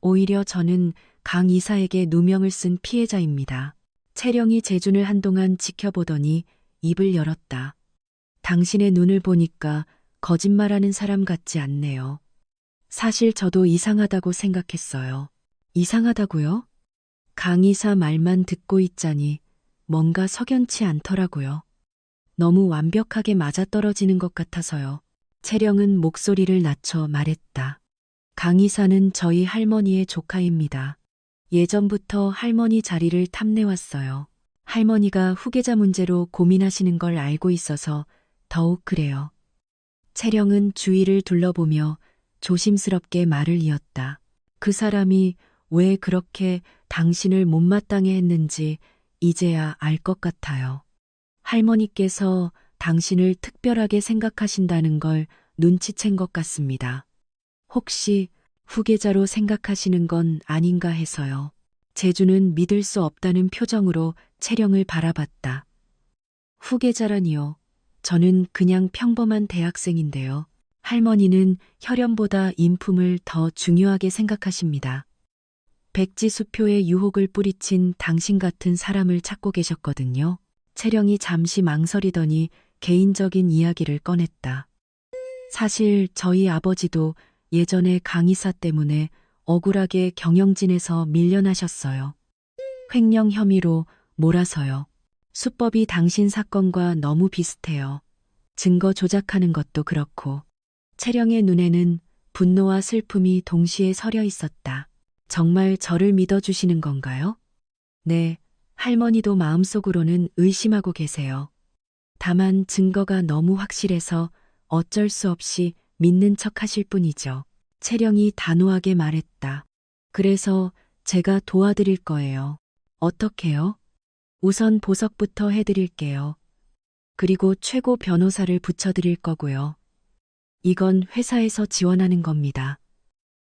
오히려 저는 강 이사에게 누명을 쓴 피해자입니다. 채령이 재준을 한동안 지켜보더니 입을 열었다. 당신의 눈을 보니까 거짓말하는 사람 같지 않네요. 사실 저도 이상하다고 생각했어요. 이상하다고요? 강 이사 말만 듣고 있자니 뭔가 석연치 않더라고요. 너무 완벽하게 맞아떨어지는 것 같아서요. 채령은 목소리를 낮춰 말했다. 강 이사는 저희 할머니의 조카입니다. 예전부터 할머니 자리를 탐내왔어요. 할머니가 후계자 문제로 고민하시는 걸 알고 있어서 더욱 그래요. 채령은 주위를 둘러보며 조심스럽게 말을 이었다. 그 사람이 왜 그렇게 당신을 못마땅해 했는지 이제야 알 것 같아요. 할머니께서 당신을 특별하게 생각하신다는 걸 눈치챈 것 같습니다. 혹시 후계자로 생각하시는 건 아닌가 해서요. 재준은 믿을 수 없다는 표정으로 채령을 바라봤다. 후계자라니요. 저는 그냥 평범한 대학생인데요. 할머니는 혈연보다 인품을 더 중요하게 생각하십니다. 백지수표에 유혹을 뿌리친 당신 같은 사람을 찾고 계셨거든요. 채령이 잠시 망설이더니 개인적인 이야기를 꺼냈다. 사실 저희 아버지도 예전에 강 이사 때문에 억울하게 경영진에서 밀려나셨어요. 횡령 혐의로 몰아서요. 수법이 당신 사건과 너무 비슷해요. 증거 조작하는 것도 그렇고. 채령의 눈에는 분노와 슬픔이 동시에 서려 있었다. 정말 저를 믿어주시는 건가요? 네, 할머니도 마음속으로는 의심하고 계세요. 다만 증거가 너무 확실해서 어쩔 수 없이 믿는 척 하실 뿐이죠. 채령이 단호하게 말했다. 그래서 제가 도와드릴 거예요. 어떻게요? 우선 보석부터 해드릴게요. 그리고 최고 변호사를 붙여드릴 거고요. 이건 회사에서 지원하는 겁니다.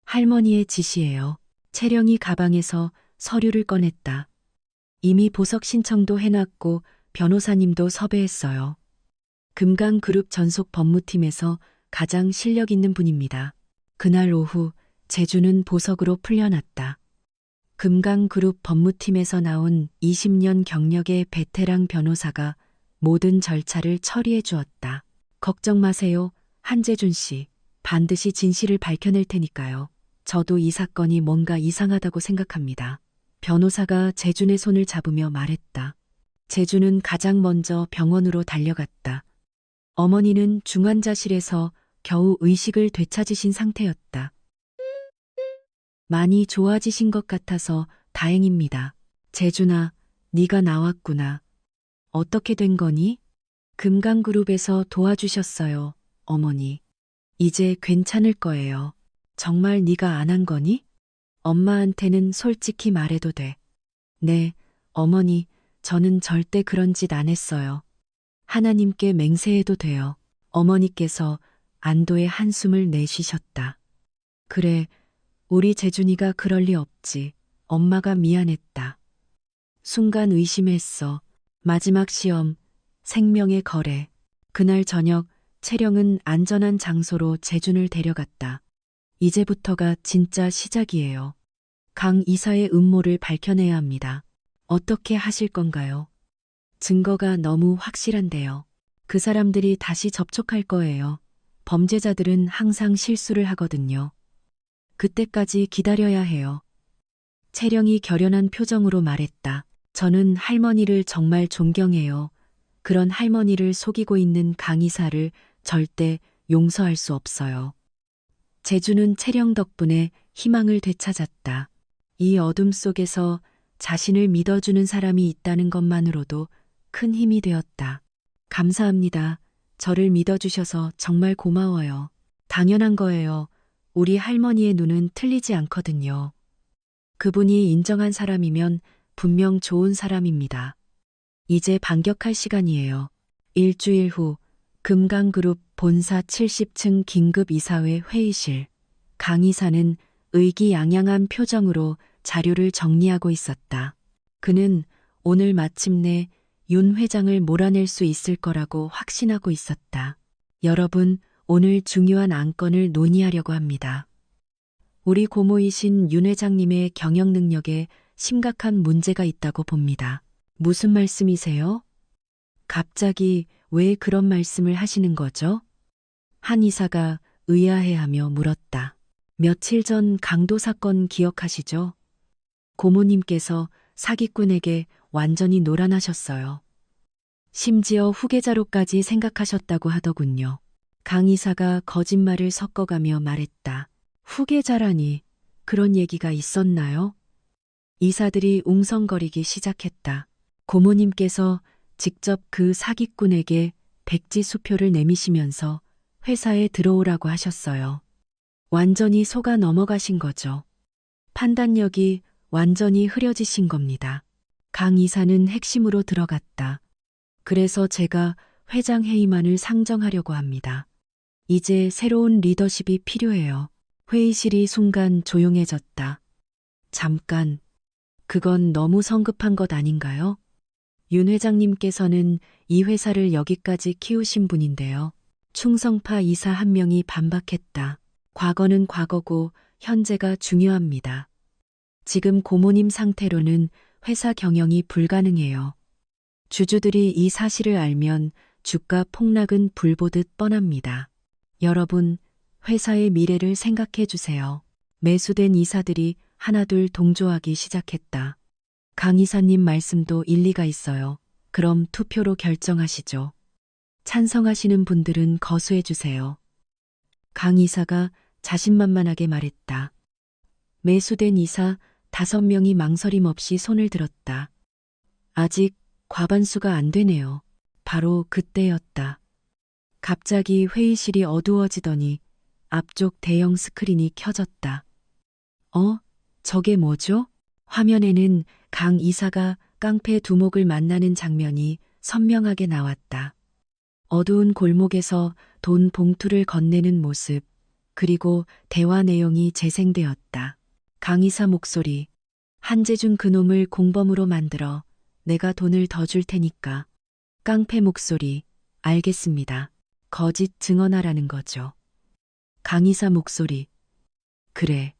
할머니의 지시예요. 채령이 가방에서 서류를 꺼냈다. 이미 보석 신청도 해놨고 변호사님도 섭외했어요. 금강그룹 전속 법무팀에서 가장 실력 있는 분입니다. 그날 오후 재준은 보석으로 풀려났다. 금강그룹 법무팀에서 나온 20년 경력의 베테랑 변호사가 모든 절차를 처리해 주었다. 걱정 마세요, 한재준 씨. 반드시 진실을 밝혀낼 테니까요. 저도 이 사건이 뭔가 이상하다고 생각합니다. 변호사가 재준의 손을 잡으며 말했다. 재준은 가장 먼저 병원으로 달려갔다. 어머니는 중환자실에서 겨우 의식을 되찾으신 상태였다. 많이 좋아지신 것 같아서 다행입니다. 재준아, 네가 나왔구나. 어떻게 된 거니? 금강그룹에서 도와주셨어요, 어머니. 이제 괜찮을 거예요. 정말 네가 안 한 거니? 엄마한테는 솔직히 말해도 돼. 네, 어머니, 저는 절대 그런 짓 안 했어요. 하나님께 맹세해도 돼요. 어머니께서 안도의 한숨을 내쉬셨다. 그래, 우리 재준이가 그럴 리 없지. 엄마가 미안했다. 순간 의심했어. 마지막 시험, 생명의 거래. 그날 저녁 채령은 안전한 장소로 재준을 데려갔다. 이제부터가 진짜 시작이에요. 강 이사의 음모를 밝혀내야 합니다. 어떻게 하실 건가요? 증거가 너무 확실한데요. 그 사람들이 다시 접촉할 거예요. 범죄자들은 항상 실수를 하거든요. 그때까지 기다려야 해요. 채령이 결연한 표정으로 말했다. 저는 할머니를 정말 존경해요. 그런 할머니를 속이고 있는 강 이사를 절대 용서할 수 없어요. 재준은 채령 덕분에 희망을 되찾았다. 이 어둠 속에서 자신을 믿어주는 사람이 있다는 것만으로도 큰 힘이 되었다. 감사합니다. 저를 믿어주셔서 정말 고마워요. 당연한 거예요. 우리 할머니의 눈은 틀리지 않거든요. 그분이 인정한 사람이면 분명 좋은 사람입니다. 이제 반격할 시간이에요. 일주일 후 금강그룹 본사 70층 긴급이사회 회의실. 강 이사는 의기양양한 표정으로 자료를 정리하고 있었다. 그는 오늘 마침내 윤 회장을 몰아낼 수 있을 거라고 확신하고 있었다. 여러분, 오늘 중요한 안건을 논의하려고 합니다. 우리 고모이신 윤 회장님의 경영 능력에 심각한 문제가 있다고 봅니다. 무슨 말씀이세요? 갑자기 왜 그런 말씀을 하시는 거죠? 한 이사가 의아해하며 물었다. 며칠 전 강도 사건 기억하시죠? 고모님께서 사기꾼에게 완전히 노란하셨어요. 심지어 후계자로까지 생각하셨다고 하더군요. 강 이사가 거짓말을 섞어가며 말했다. 후계자라니, 그런 얘기가 있었나요? 이사들이 웅성거리기 시작했다. 고모님께서 직접 그 사기꾼에게 백지 수표를 내미시면서 회사에 들어오라고 하셨어요. 완전히 속아 넘어가신 거죠. 판단력이 완전히 흐려지신 겁니다. 강 이사는 핵심으로 들어갔다. 그래서 제가 회장 회의만을 상정하려고 합니다. 이제 새로운 리더십이 필요해요. 회의실이 순간 조용해졌다. 잠깐, 그건 너무 성급한 것 아닌가요? 윤 회장님께서는 이 회사를 여기까지 키우신 분인데요. 충성파 이사 한 명이 반박했다. 과거는 과거고 현재가 중요합니다. 지금 고모님 상태로는 회사 경영이 불가능해요. 주주들이 이 사실을 알면 주가 폭락은 불보듯 뻔합니다. 여러분, 회사의 미래를 생각해 주세요. 매수된 이사들이 하나둘 동조하기 시작했다. 강 이사님 말씀도 일리가 있어요. 그럼 투표로 결정하시죠. 찬성하시는 분들은 거수해 주세요. 강 이사가 자신만만하게 말했다. 매수된 이사 5명이 망설임 없이 손을 들었다. 아직 과반수가 안 되네요. 바로 그때였다. 갑자기 회의실이 어두워지더니 앞쪽 대형 스크린이 켜졌다. 저게 뭐죠? 화면에는 강 이사가 깡패 두목을 만나는 장면이 선명하게 나왔다. 어두운 골목에서 돈 봉투를 건네는 모습, 그리고 대화 내용이 재생되었다. 강 이사 목소리. 한재준 그놈을 공범으로 만들어 내가 돈을 더 줄 테니까. 깡패 목소리. 알겠습니다. 거짓 증언하라는 거죠. 강 이사 목소리. 그래.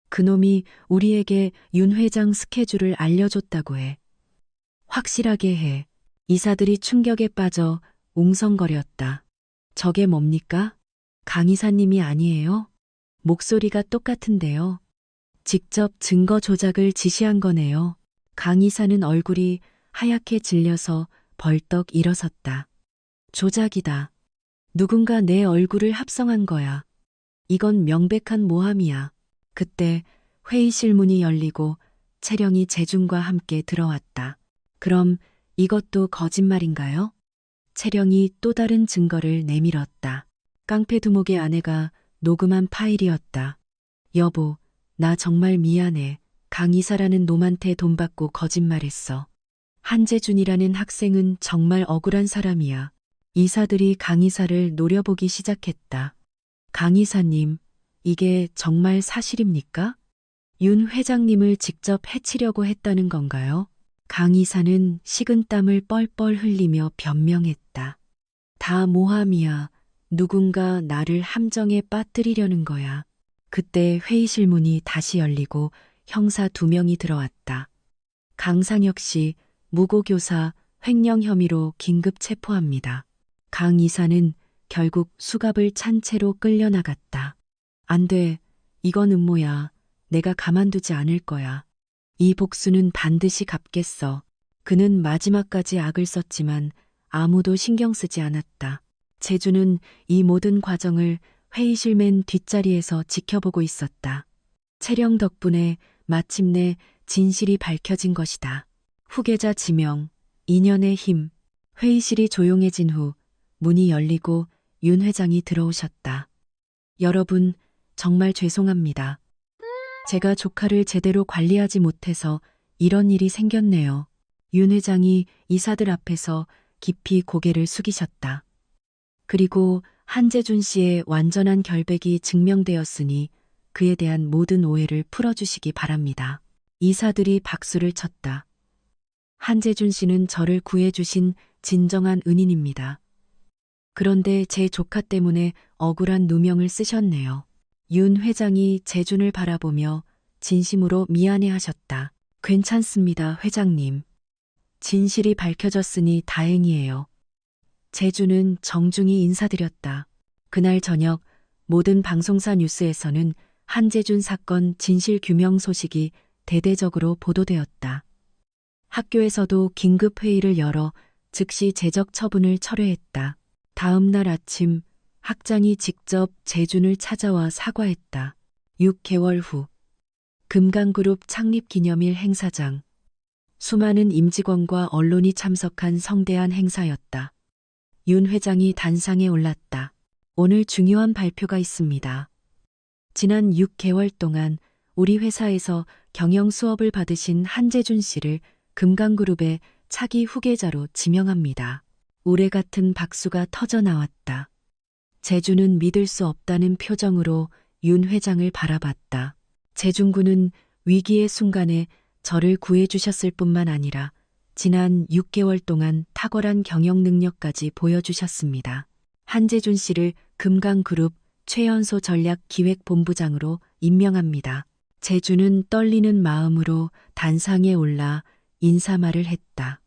그놈이 우리에게 윤 회장 스케줄을 알려줬다고 해. 확실하게 해. 이사들이 충격에 빠져 웅성거렸다. 저게 뭡니까? 강 이사님이 아니에요? 목소리가 똑같은데요. 직접 증거 조작을 지시한 거네요. 강 이사는 얼굴이 하얗게 질려서 벌떡 일어섰다. 조작이다. 누군가 내 얼굴을 합성한 거야. 이건 명백한 모함이야. 그때 회의실 문이 열리고 채령이 재준과 함께 들어왔다. 그럼 이것도 거짓말인가요? 채령이 또 다른 증거를 내밀었다. 깡패 두목의 아내가 녹음한 파일이었다. 여보, 나 정말 미안해. 강 이사라는 놈한테 돈 받고 거짓말했어. 한재준이라는 학생은 정말 억울한 사람이야. 이사들이 강 이사를 노려보기 시작했다. 강 이사님, 이게 정말 사실입니까? 윤 회장님을 직접 해치려고 했다는 건가요? 강 이사는 식은땀을 뻘뻘 흘리며 변명했다. 다 모함이야. 누군가 나를 함정에 빠뜨리려는 거야. 그때 회의실 문이 다시 열리고 형사 2명이 들어왔다. 강상혁 씨, 무고교사 횡령 혐의로 긴급 체포합니다. 강 이사는 결국 수갑을 찬 채로 끌려나갔다. 안 돼. 이건 음모야. 내가 가만두지 않을 거야. 이 복수는 반드시 갚겠어. 그는 마지막까지 악을 썼지만 아무도 신경 쓰지 않았다. 재주는 이 모든 과정을 회의실 맨 뒷자리에서 지켜보고 있었다. 채령 덕분에 마침내 진실이 밝혀진 것이다. 후계자 지명, 인연의 힘. 회의실이 조용해진 후 문이 열리고 윤 회장이 들어오셨다. 여러분, 정말 죄송합니다. 제가 조카를 제대로 관리하지 못해서 이런 일이 생겼네요. 윤 회장이 이사들 앞에서 깊이 고개를 숙이셨다. 그리고 한재준 씨의 완전한 결백이 증명되었으니 그에 대한 모든 오해를 풀어주시기 바랍니다. 이사들이 박수를 쳤다. 한재준 씨는 저를 구해주신 진정한 은인입니다. 그런데 제 조카 때문에 억울한 누명을 쓰셨네요. 윤 회장이 재준을 바라보며 진심으로 미안해하셨다. 괜찮습니다, 회장님. 진실이 밝혀졌으니 다행이에요. 재준은 정중히 인사드렸다. 그날 저녁 모든 방송사 뉴스에서는 한재준 사건 진실 규명 소식이 대대적으로 보도되었다. 학교에서도 긴급 회의를 열어 즉시 제적 처분을 철회했다. 다음 날 아침 학장이 직접 재준을 찾아와 사과했다. 6개월 후 금강그룹 창립 기념일 행사장. 수많은 임직원과 언론이 참석한 성대한 행사였다. 윤 회장이 단상에 올랐다. 오늘 중요한 발표가 있습니다. 지난 6개월 동안 우리 회사에서 경영 수업을 받으신 한재준 씨를 금강그룹의 차기 후계자로 지명합니다. 우레 같은 박수가 터져 나왔다. 재준은 믿을 수 없다는 표정으로 윤 회장을 바라봤다. 재준 군은 위기의 순간에 저를 구해주셨을 뿐만 아니라 지난 6개월 동안 탁월한 경영 능력까지 보여주셨습니다. 한재준 씨를 금강그룹 최연소 전략기획본부장으로 임명합니다. 재준은 떨리는 마음으로 단상에 올라 인사말을 했다.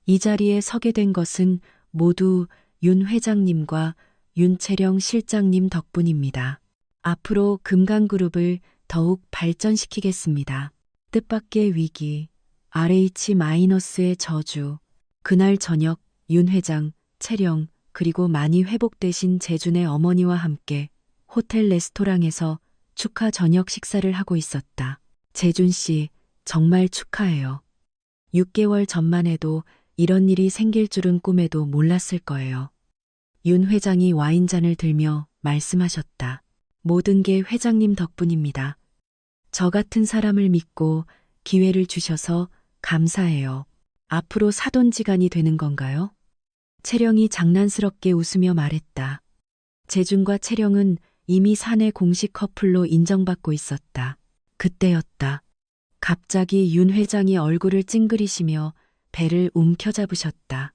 이 자리에 서게 된 것은 모두 윤 회장님과 윤채령 실장님 덕분입니다. 앞으로 금강그룹을 더욱 발전시키겠습니다. 뜻밖의 위기, RH-의 저주. 그날 저녁 윤 회장, 채령, 그리고 많이 회복되신 재준의 어머니와 함께 호텔 레스토랑에서 축하 저녁 식사를 하고 있었다. 재준 씨, 정말 축하해요. 6개월 전만 해도 이런 일이 생길 줄은 꿈에도 몰랐을 거예요. 윤 회장이 와인잔을 들며 말씀하셨다. 모든 게 회장님 덕분입니다. 저 같은 사람을 믿고 기회를 주셔서 감사해요. 앞으로 사돈지간이 되는 건가요? 채령이 장난스럽게 웃으며 말했다. 재준과 채령은 이미 사내 공식 커플로 인정받고 있었다. 그때였다. 갑자기 윤 회장이 얼굴을 찡그리시며 배를 움켜잡으셨다.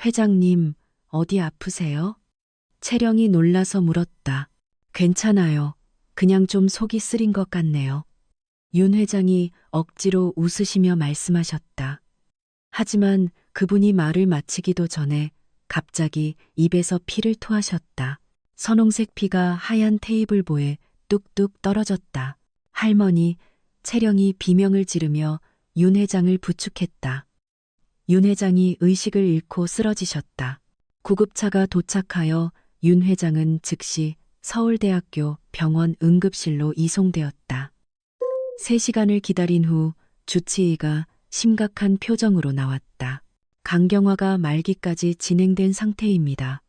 회장님, 어디 아프세요? 채령이 놀라서 물었다. 괜찮아요. 그냥 좀 속이 쓰린 것 같네요. 윤 회장이 억지로 웃으시며 말씀하셨다. 하지만 그분이 말을 마치기도 전에 갑자기 입에서 피를 토하셨다. 선홍색 피가 하얀 테이블보에 뚝뚝 떨어졌다. 할머니, 채령이 비명을 지르며 윤 회장을 부축했다. 윤 회장이 의식을 잃고 쓰러지셨다. 구급차가 도착하여 윤 회장은 즉시 서울대학교 병원 응급실로 이송되었다. 3시간을 기다린 후 주치의가 심각한 표정으로 나왔다. 간경화가 말기까지 진행된 상태입니다.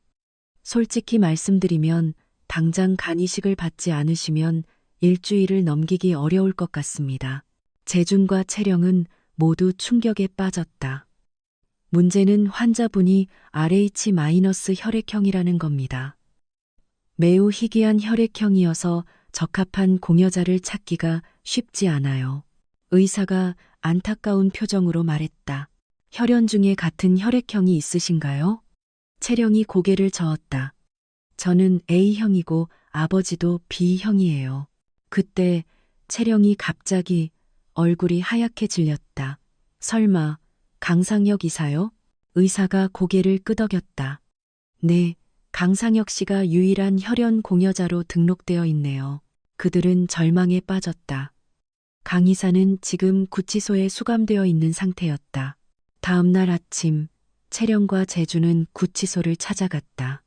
솔직히 말씀드리면 당장 간이식을 받지 않으시면 일주일을 넘기기 어려울 것 같습니다. 재준과 채령은 모두 충격에 빠졌다. 문제는 환자분이 RH- 혈액형이라는 겁니다. 매우 희귀한 혈액형이어서 적합한 공여자를 찾기가 쉽지 않아요. 의사가 안타까운 표정으로 말했다. 혈연 중에 같은 혈액형이 있으신가요? 채령이 고개를 저었다. 저는 A형이고 아버지도 B형이에요. 그때 채령이 갑자기 얼굴이 하얗게 질렸다. 설마 강상혁 이사요? 의사가 고개를 끄덕였다. 네, 강상혁 씨가 유일한 혈연 공여자로 등록되어 있네요. 그들은 절망에 빠졌다. 강 이사는 지금 구치소에 수감되어 있는 상태였다. 다음 날 아침, 채령과 재주는 구치소를 찾아갔다.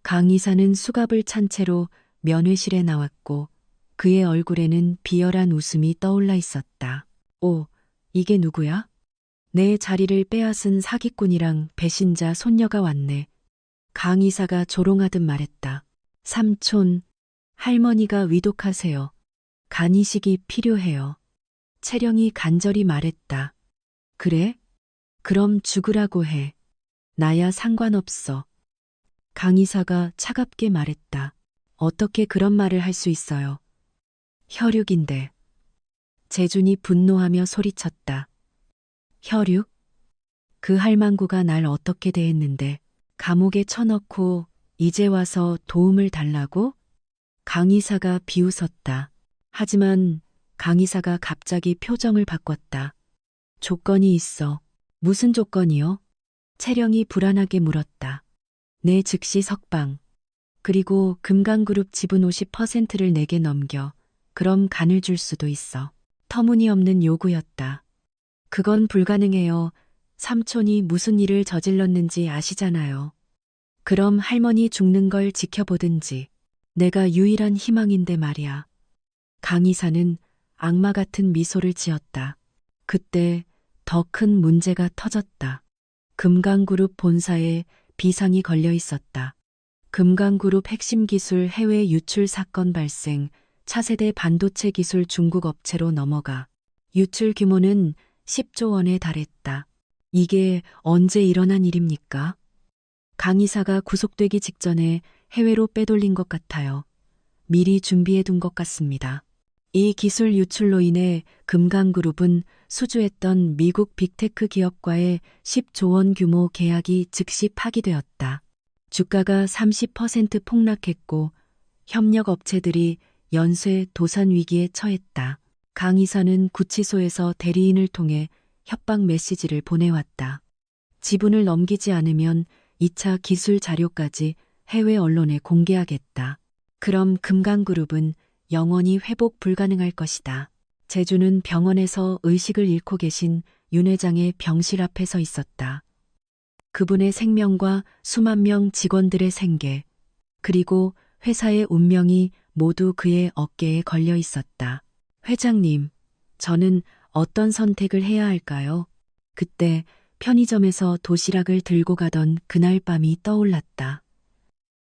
강 이사는 수갑을 찬 채로 면회실에 나왔고 그의 얼굴에는 비열한 웃음이 떠올라 있었다. 오, 이게 누구야? 내 자리를 빼앗은 사기꾼이랑 배신자 손녀가 왔네. 강 이사가 조롱하듯 말했다. 삼촌, 할머니가 위독하세요. 간이식이 필요해요. 채령이 간절히 말했다. 그래? 그럼 죽으라고 해. 나야 상관없어. 강 이사가 차갑게 말했다. 어떻게 그런 말을 할 수 있어요? 혈육인데. 재준이 분노하며 소리쳤다. 혈육? 그 할망구가 날 어떻게 대했는데 감옥에 쳐넣고 이제 와서 도움을 달라고? 강 이사가 비웃었다. 하지만 강 이사가 갑자기 표정을 바꿨다. 조건이 있어. 무슨 조건이요? 채령이 불안하게 물었다. 내 즉시 석방. 그리고 금강그룹 지분 50%를 내게 넘겨. 그럼 간을 줄 수도 있어. 터무니없는 요구였다. 그건 불가능해요. 삼촌이 무슨 일을 저질렀는지 아시잖아요. 그럼 할머니 죽는 걸 지켜보든지. 내가 유일한 희망인데 말이야. 강 이사는 악마 같은 미소를 지었다. 그때 더 큰 문제가 터졌다. 금강그룹 본사에 비상이 걸려 있었다. 금강그룹 핵심 기술 해외 유출 사건 발생, 차세대 반도체 기술 중국 업체로 넘어가. 유출 규모는 10조 원에 달했다. 이게 언제 일어난 일입니까? 강 이사가 구속되기 직전에 해외로 빼돌린 것 같아요. 미리 준비해둔 것 같습니다. 이 기술 유출로 인해 금강그룹은 수주했던 미국 빅테크 기업과의 10조 원 규모 계약이 즉시 파기되었다. 주가가 30% 폭락했고 협력 업체들이 연쇄 도산 위기에 처했다. 강 이사는 구치소에서 대리인을 통해 협박 메시지를 보내왔다. 지분을 넘기지 않으면 2차 기술 자료까지 해외 언론에 공개하겠다. 그럼 금강그룹은 영원히 회복 불가능할 것이다. 재주는 병원에서 의식을 잃고 계신 윤 회장의 병실 앞에 서 있었다. 그분의 생명과 수만 명 직원들의 생계, 그리고 회사의 운명이 모두 그의 어깨에 걸려 있었다. 회장님, 저는 어떤 선택을 해야 할까요? 그때 편의점에서 도시락을 들고 가던 그날 밤이 떠올랐다.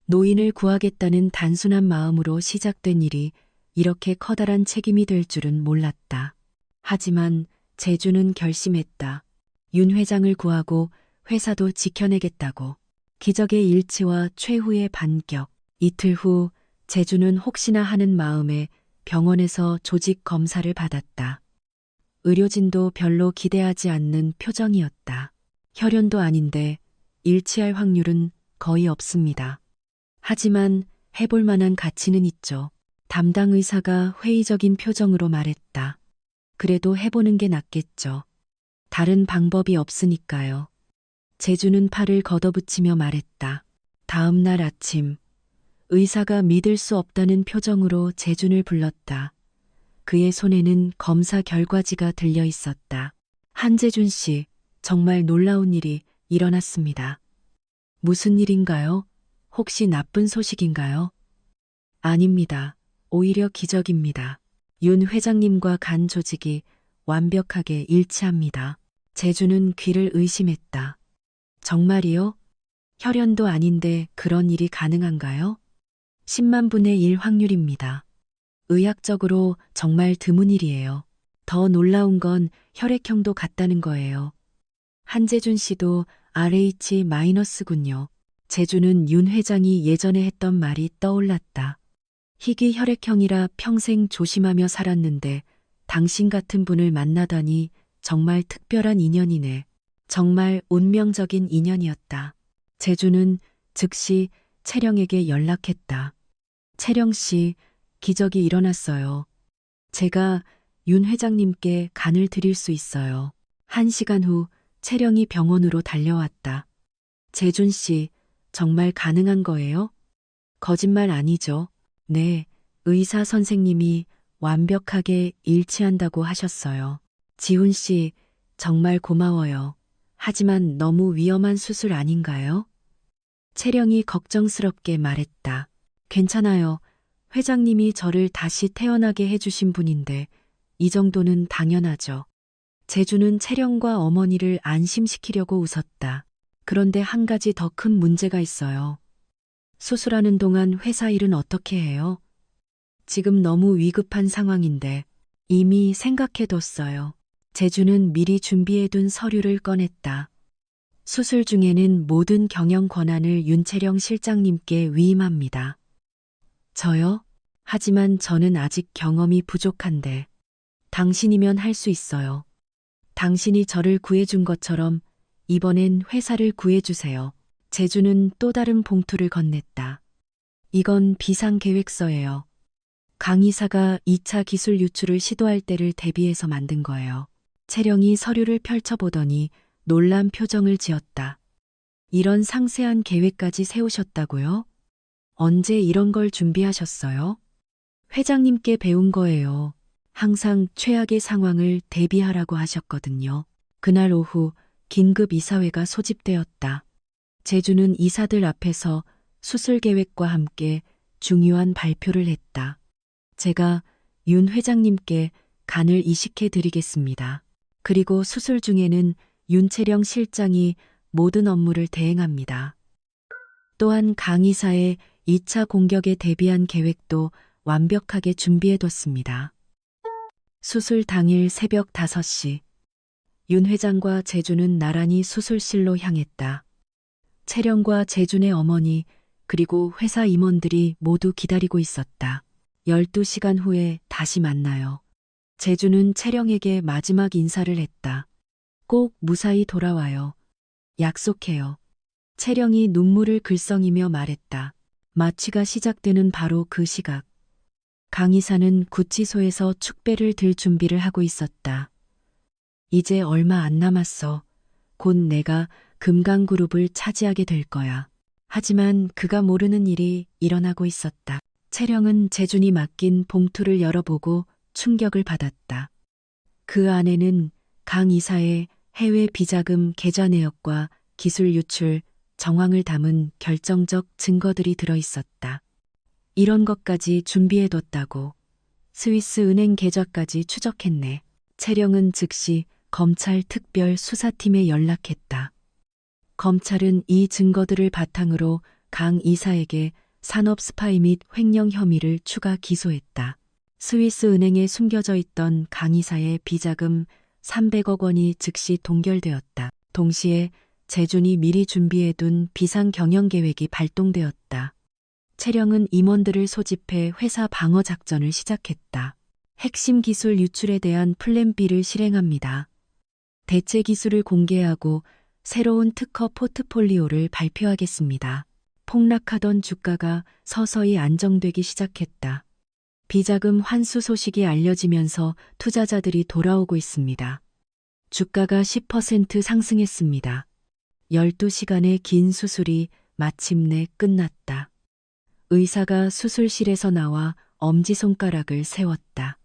노인을 구하겠다는 단순한 마음으로 시작된 일이 이렇게 커다란 책임이 될 줄은 몰랐다. 하지만 재주는 결심했다. 윤 회장을 구하고 회사도 지켜내겠다고. 기적의 일치와 최후의 반격. 이틀 후 재주는 혹시나 하는 마음에 병원에서 조직 검사를 받았다. 의료진도 별로 기대하지 않는 표정이었다. 혈연도 아닌데 일치할 확률은 거의 없습니다. 하지만 해볼 만한 가치는 있죠. 담당 의사가 회의적인 표정으로 말했다. 그래도 해보는 게 낫겠죠. 다른 방법이 없으니까요. 재주는 팔을 걷어붙이며 말했다. 다음 날 아침, 의사가 믿을 수 없다는 표정으로 재준을 불렀다. 그의 손에는 검사 결과지가 들려 있었다. 한재준 씨, 정말 놀라운 일이 일어났습니다. 무슨 일인가요? 혹시 나쁜 소식인가요? 아닙니다. 오히려 기적입니다. 윤 회장님과 간 조직이 완벽하게 일치합니다. 재준은 귀를 의심했다. 정말이요? 혈연도 아닌데 그런 일이 가능한가요? 10만 분의 1 확률입니다. 의학적으로 정말 드문 일이에요. 더 놀라운 건 혈액형도 같다는 거예요. 한재준 씨도 RH-군요. 재준은 윤 회장이 예전에 했던 말이 떠올랐다. 희귀 혈액형이라 평생 조심하며 살았는데 당신 같은 분을 만나다니 정말 특별한 인연이네. 정말 운명적인 인연이었다. 재준은 즉시 채령에게 연락했다. 채령 씨, 기적이 일어났어요. 제가 윤 회장님께 간을 드릴 수 있어요. 1시간 후 채령이 병원으로 달려왔다. 재준 씨, 정말 가능한 거예요? 거짓말 아니죠? 네, 의사 선생님이 완벽하게 일치한다고 하셨어요. 지훈 씨, 정말 고마워요. 하지만 너무 위험한 수술 아닌가요? 채령이 걱정스럽게 말했다. 괜찮아요. 회장님이 저를 다시 태어나게 해주신 분인데 이 정도는 당연하죠. 재주는 채령과 어머니를 안심시키려고 웃었다. 그런데 한 가지 더 큰 문제가 있어요. 수술하는 동안 회사 일은 어떻게 해요? 지금 너무 위급한 상황인데 이미 생각해뒀어요. 재주는 미리 준비해둔 서류를 꺼냈다. 수술 중에는 모든 경영 권한을 윤채령 실장님께 위임합니다. 저요? 하지만 저는 아직 경험이 부족한데 당신이면 할 수 있어요. 당신이 저를 구해준 것처럼 이번엔 회사를 구해주세요. 재주는 또 다른 봉투를 건넸다. 이건 비상계획서예요. 강 이사가 2차 기술 유출을 시도할 때를 대비해서 만든 거예요. 채령이 서류를 펼쳐보더니 놀란 표정을 지었다. 이런 상세한 계획까지 세우셨다고요? 언제 이런 걸 준비하셨어요? 회장님께 배운 거예요. 항상 최악의 상황을 대비하라고 하셨거든요. 그날 오후 긴급 이사회가 소집되었다. 재주는 이사들 앞에서 수술 계획과 함께 중요한 발표를 했다. 제가 윤 회장님께 간을 이식해 드리겠습니다. 그리고 수술 중에는 윤채령 실장이 모든 업무를 대행합니다. 또한 강 이사의 2차 공격에 대비한 계획도 완벽하게 준비해뒀습니다. 수술 당일 새벽 5시, 윤 회장과 재준은 나란히 수술실로 향했다. 채령과 재준의 어머니 그리고 회사 임원들이 모두 기다리고 있었다. 12시간 후에 다시 만나요. 재준은 채령에게 마지막 인사를 했다. 꼭 무사히 돌아와요. 약속해요. 채령이 눈물을 글썽이며 말했다. 마취가 시작되는 바로 그 시각. 강 이사는 구치소에서 축배를 들 준비를 하고 있었다. 이제 얼마 안 남았어. 곧 내가 금강그룹을 차지하게 될 거야. 하지만 그가 모르는 일이 일어나고 있었다. 채령은 재준이 맡긴 봉투를 열어보고 충격을 받았다. 그 안에는 강 이사의 해외 비자금 계좌 내역과 기술 유출, 정황을 담은 결정적 증거들이 들어있었다. 이런 것까지 준비해뒀다고. 스위스 은행 계좌까지 추적했네. 채령은 즉시 검찰 특별 수사팀에 연락했다. 검찰은 이 증거들을 바탕으로 강 이사에게 산업 스파이 및 횡령 혐의를 추가 기소했다. 스위스 은행에 숨겨져 있던 강 이사의 비자금 300억 원이 즉시 동결되었다. 동시에 재준이 미리 준비해둔 비상 경영 계획이 발동되었다. 채령은 임원들을 소집해 회사 방어 작전을 시작했다. 핵심 기술 유출에 대한 플랜 B를 실행합니다. 대체 기술을 공개하고 새로운 특허 포트폴리오를 발표하겠습니다. 폭락하던 주가가 서서히 안정되기 시작했다. 비자금 환수 소식이 알려지면서 투자자들이 돌아오고 있습니다. 주가가 10% 상승했습니다. 12시간의 긴 수술이 마침내 끝났다. 의사가 수술실에서 나와 엄지손가락을 세웠다.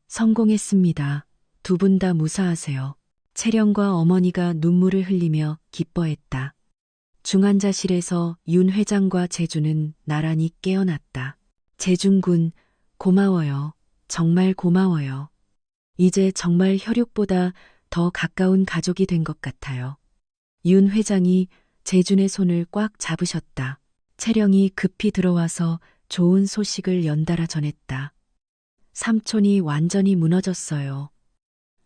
성공했습니다. 두 분 다 무사하세요. 채령과 어머니가 눈물을 흘리며 기뻐했다. 중환자실에서 윤 회장과 재준은 나란히 깨어났다. 재준군, 고마워요. 정말 고마워요. 이제 정말 혈육보다 더 가까운 가족이 된 것 같아요. 윤 회장이 재준의 손을 꽉 잡으셨다. 채령이 급히 들어와서 좋은 소식을 연달아 전했다. 삼촌이 완전히 무너졌어요.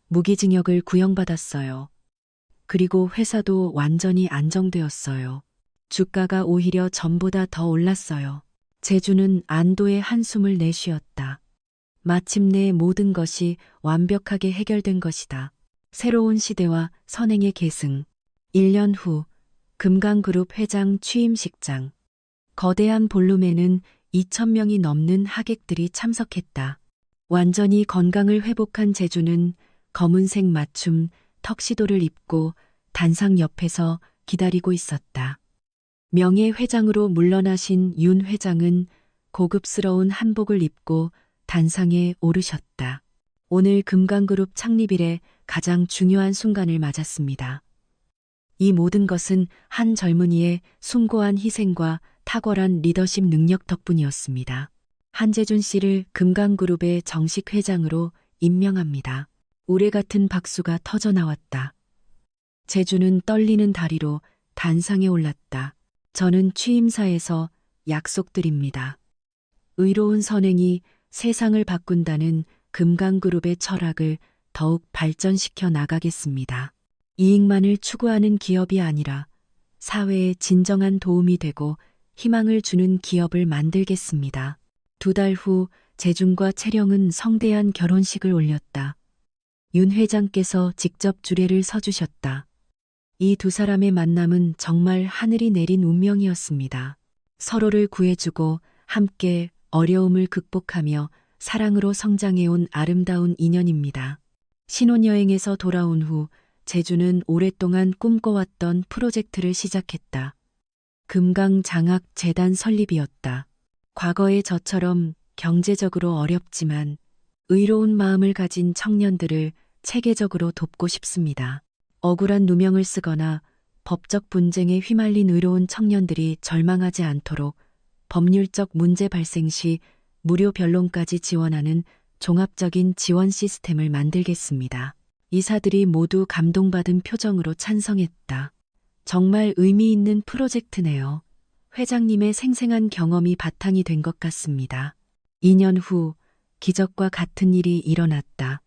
무기징역을 구형받았어요. 그리고 회사도 완전히 안정되었어요. 주가가 오히려 전보다 더 올랐어요. 재준은 안도의 한숨을 내쉬었다. 마침내 모든 것이 완벽하게 해결된 것이다. 새로운 시대와 선행의 계승. 1년 후 금강그룹 회장 취임식장. 거대한 볼룸에는 2,000명이 넘는 하객들이 참석했다. 완전히 건강을 회복한 재준은 검은색 맞춤 턱시도를 입고 단상 옆에서 기다리고 있었다. 명예회장으로 물러나신 윤 회장은 고급스러운 한복을 입고 단상에 오르셨다. 오늘 금강그룹 창립일에 가장 중요한 순간을 맞았습니다. 이 모든 것은 한 젊은이의 숭고한 희생과 탁월한 리더십 능력 덕분이었습니다. 한재준 씨를 금강그룹의 정식 회장으로 임명합니다. 우레 같은 박수가 터져 나왔다. 재준은 떨리는 다리로 단상에 올랐다. 저는 취임사에서 약속드립니다. 의로운 선행이 세상을 바꾼다는 금강그룹의 철학을 더욱 발전시켜 나가겠습니다. 이익만을 추구하는 기업이 아니라 사회에 진정한 도움이 되고 희망을 주는 기업을 만들겠습니다. 2달 후 재준과 채령은 성대한 결혼식을 올렸다. 윤 회장께서 직접 주례를 서주셨다. 이 두 사람의 만남은 정말 하늘이 내린 운명이었습니다. 서로를 구해주고 함께 어려움을 극복하며 사랑으로 성장해온 아름다운 인연입니다. 신혼여행에서 돌아온 후 재준은 오랫동안 꿈꿔왔던 프로젝트를 시작했다. 금강장학재단 설립이었다. 과거의 저처럼 경제적으로 어렵지만 의로운 마음을 가진 청년들을 체계적으로 돕고 싶습니다. 억울한 누명을 쓰거나 법적 분쟁에 휘말린 의로운 청년들이 절망하지 않도록 법률적 문제 발생 시 무료 변론까지 지원하는 종합적인 지원 시스템을 만들겠습니다. 이사들이 모두 감동받은 표정으로 찬성했다. 정말 의미 있는 프로젝트네요. 회장님의 생생한 경험이 바탕이 된 것 같습니다. 2년 후 기적과 같은 일이 일어났다.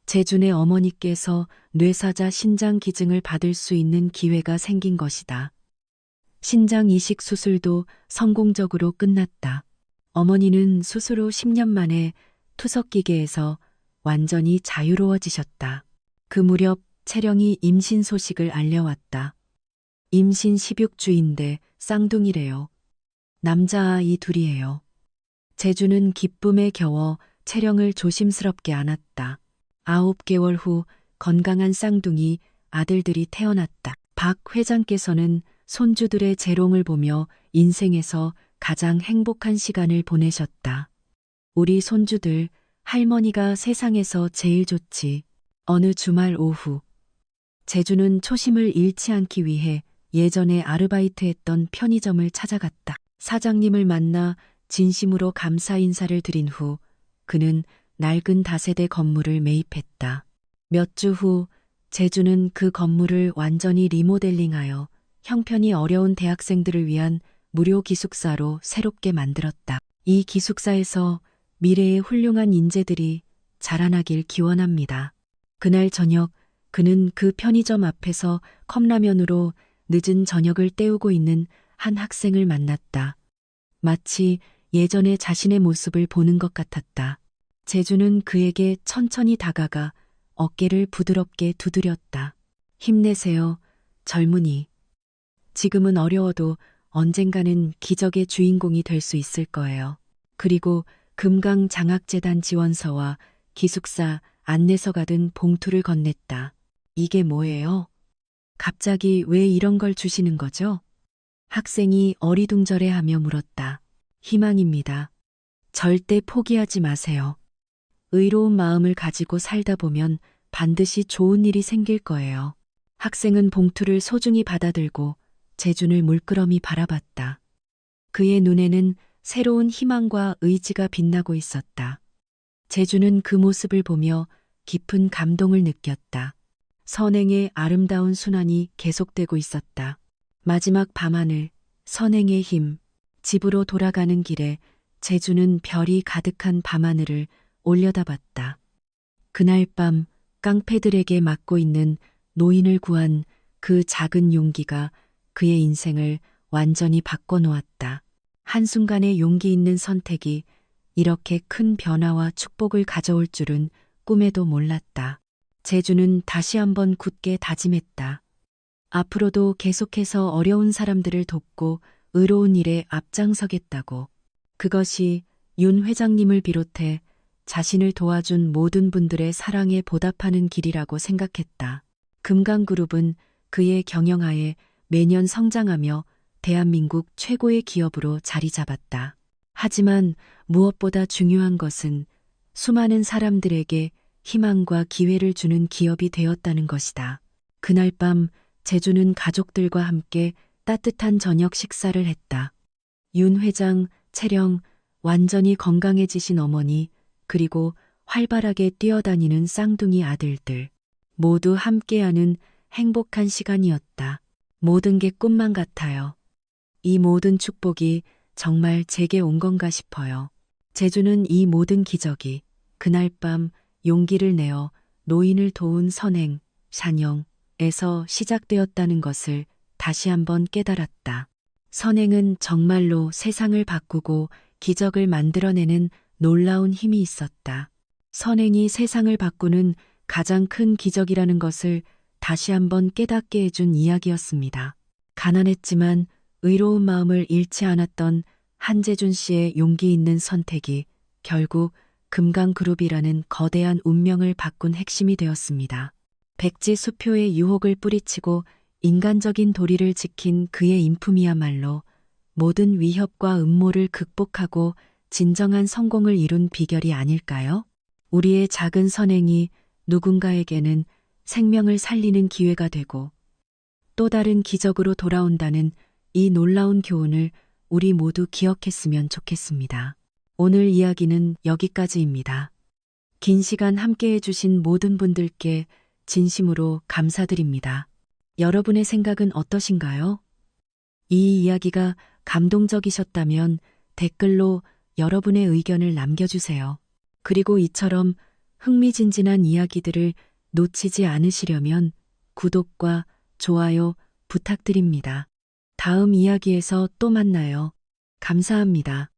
재준의 어머니께서 뇌사자 신장 기증을 받을 수 있는 기회가 생긴 것이다. 신장 이식 수술도 성공적으로 끝났다. 어머니는 수술 후 10년 만에 투석기계에서 완전히 자유로워지셨다. 그 무렵 채령이 임신 소식을 알려왔다. 임신 16주인데 쌍둥이래요. 남자아이 둘이에요. 재준은 기쁨에 겨워 채령을 조심스럽게 안았다. 9개월 후 건강한 쌍둥이 아들들이 태어났다. 박 회장께서는 손주들의 재롱을 보며 인생에서 가장 행복한 시간을 보내셨다. 우리 손주들, 할머니가 세상에서 제일 좋지. 어느 주말 오후 재준은 초심을 잃지 않기 위해 예전에 아르바이트했던 편의점을 찾아갔다. 사장님을 만나 진심으로 감사 인사를 드린 후 그는 낡은 다세대 건물을 매입했다. 몇 주 후 재준은 그 건물을 완전히 리모델링하여 형편이 어려운 대학생들을 위한 무료 기숙사로 새롭게 만들었다. 이 기숙사에서 미래의 훌륭한 인재들이 자라나길 기원합니다. 그날 저녁 그는 그 편의점 앞에서 컵라면으로 늦은 저녁을 때우고 있는 한 학생을 만났다. 마치 예전의 자신의 모습을 보는 것 같았다. 재준은 그에게 천천히 다가가 어깨를 부드럽게 두드렸다. 힘내세요, 젊은이. 지금은 어려워도 언젠가는 기적의 주인공이 될 수 있을 거예요. 그리고 금강장학재단 지원서와 기숙사 안내서가 든 봉투를 건넸다. 이게 뭐예요? 갑자기 왜 이런 걸 주시는 거죠? 학생이 어리둥절해하며 물었다. 희망입니다. 절대 포기하지 마세요. 의로운 마음을 가지고 살다 보면 반드시 좋은 일이 생길 거예요. 학생은 봉투를 소중히 받아들고 재준을 물끄러미 바라봤다. 그의 눈에는 새로운 희망과 의지가 빛나고 있었다. 재준은 그 모습을 보며 깊은 감동을 느꼈다. 선행의 아름다운 순환이 계속되고 있었다. 마지막 밤하늘, 선행의 힘, 집으로 돌아가는 길에 재준은 별이 가득한 밤하늘을 올려다봤다. 그날 밤 깡패들에게 맡고 있는 노인을 구한 그 작은 용기가 그의 인생을 완전히 바꿔놓았다. 한순간의 용기 있는 선택이 이렇게 큰 변화와 축복을 가져올 줄은 꿈에도 몰랐다. 재준은 다시 한번 굳게 다짐했다. 앞으로도 계속해서 어려운 사람들을 돕고 의로운 일에 앞장서겠다고. 그것이 윤 회장님을 비롯해 자신을 도와준 모든 분들의 사랑에 보답하는 길이라고 생각했다. 금강그룹은 그의 경영하에 매년 성장하며 대한민국 최고의 기업으로 자리 잡았다. 하지만 무엇보다 중요한 것은 수많은 사람들에게 희망과 기회를 주는 기업이 되었다는 것이다. 그날 밤 재준은 가족들과 함께 따뜻한 저녁 식사를 했다. 윤 회장, 채령, 완전히 건강해지신 어머니, 그리고 활발하게 뛰어다니는 쌍둥이 아들들. 모두 함께하는 행복한 시간이었다. 모든 게 꿈만 같아요. 이 모든 축복이 정말 제게 온 건가 싶어요. 재준은 이 모든 기적이 그날 밤 용기를 내어 노인을 도운 선행, 샤녕에서 시작되었다는 것을 다시 한번 깨달았다. 선행은 정말로 세상을 바꾸고 기적을 만들어내는 놀라운 힘이 있었다. 선행이 세상을 바꾸는 가장 큰 기적이라는 것을 다시 한번 깨닫게 해준 이야기였습니다. 가난했지만 의로운 마음을 잃지 않았던 한재준 씨의 용기 있는 선택이 결국 금강그룹이라는 거대한 운명을 바꾼 핵심이 되었습니다. 백지 수표의 유혹을 뿌리치고 인간적인 도리를 지킨 그의 인품이야말로 모든 위협과 음모를 극복하고 진정한 성공을 이룬 비결이 아닐까요? 우리의 작은 선행이 누군가에게는 생명을 살리는 기회가 되고 또 다른 기적으로 돌아온다는 이 놀라운 교훈을 우리 모두 기억했으면 좋겠습니다. 오늘 이야기는 여기까지입니다. 긴 시간 함께 해주신 모든 분들께 진심으로 감사드립니다. 여러분의 생각은 어떠신가요? 이 이야기가 감동적이셨다면 댓글로 여러분의 의견을 남겨주세요. 그리고 이처럼 흥미진진한 이야기들을 놓치지 않으시려면 구독과 좋아요 부탁드립니다. 다음 이야기에서 또 만나요. 감사합니다.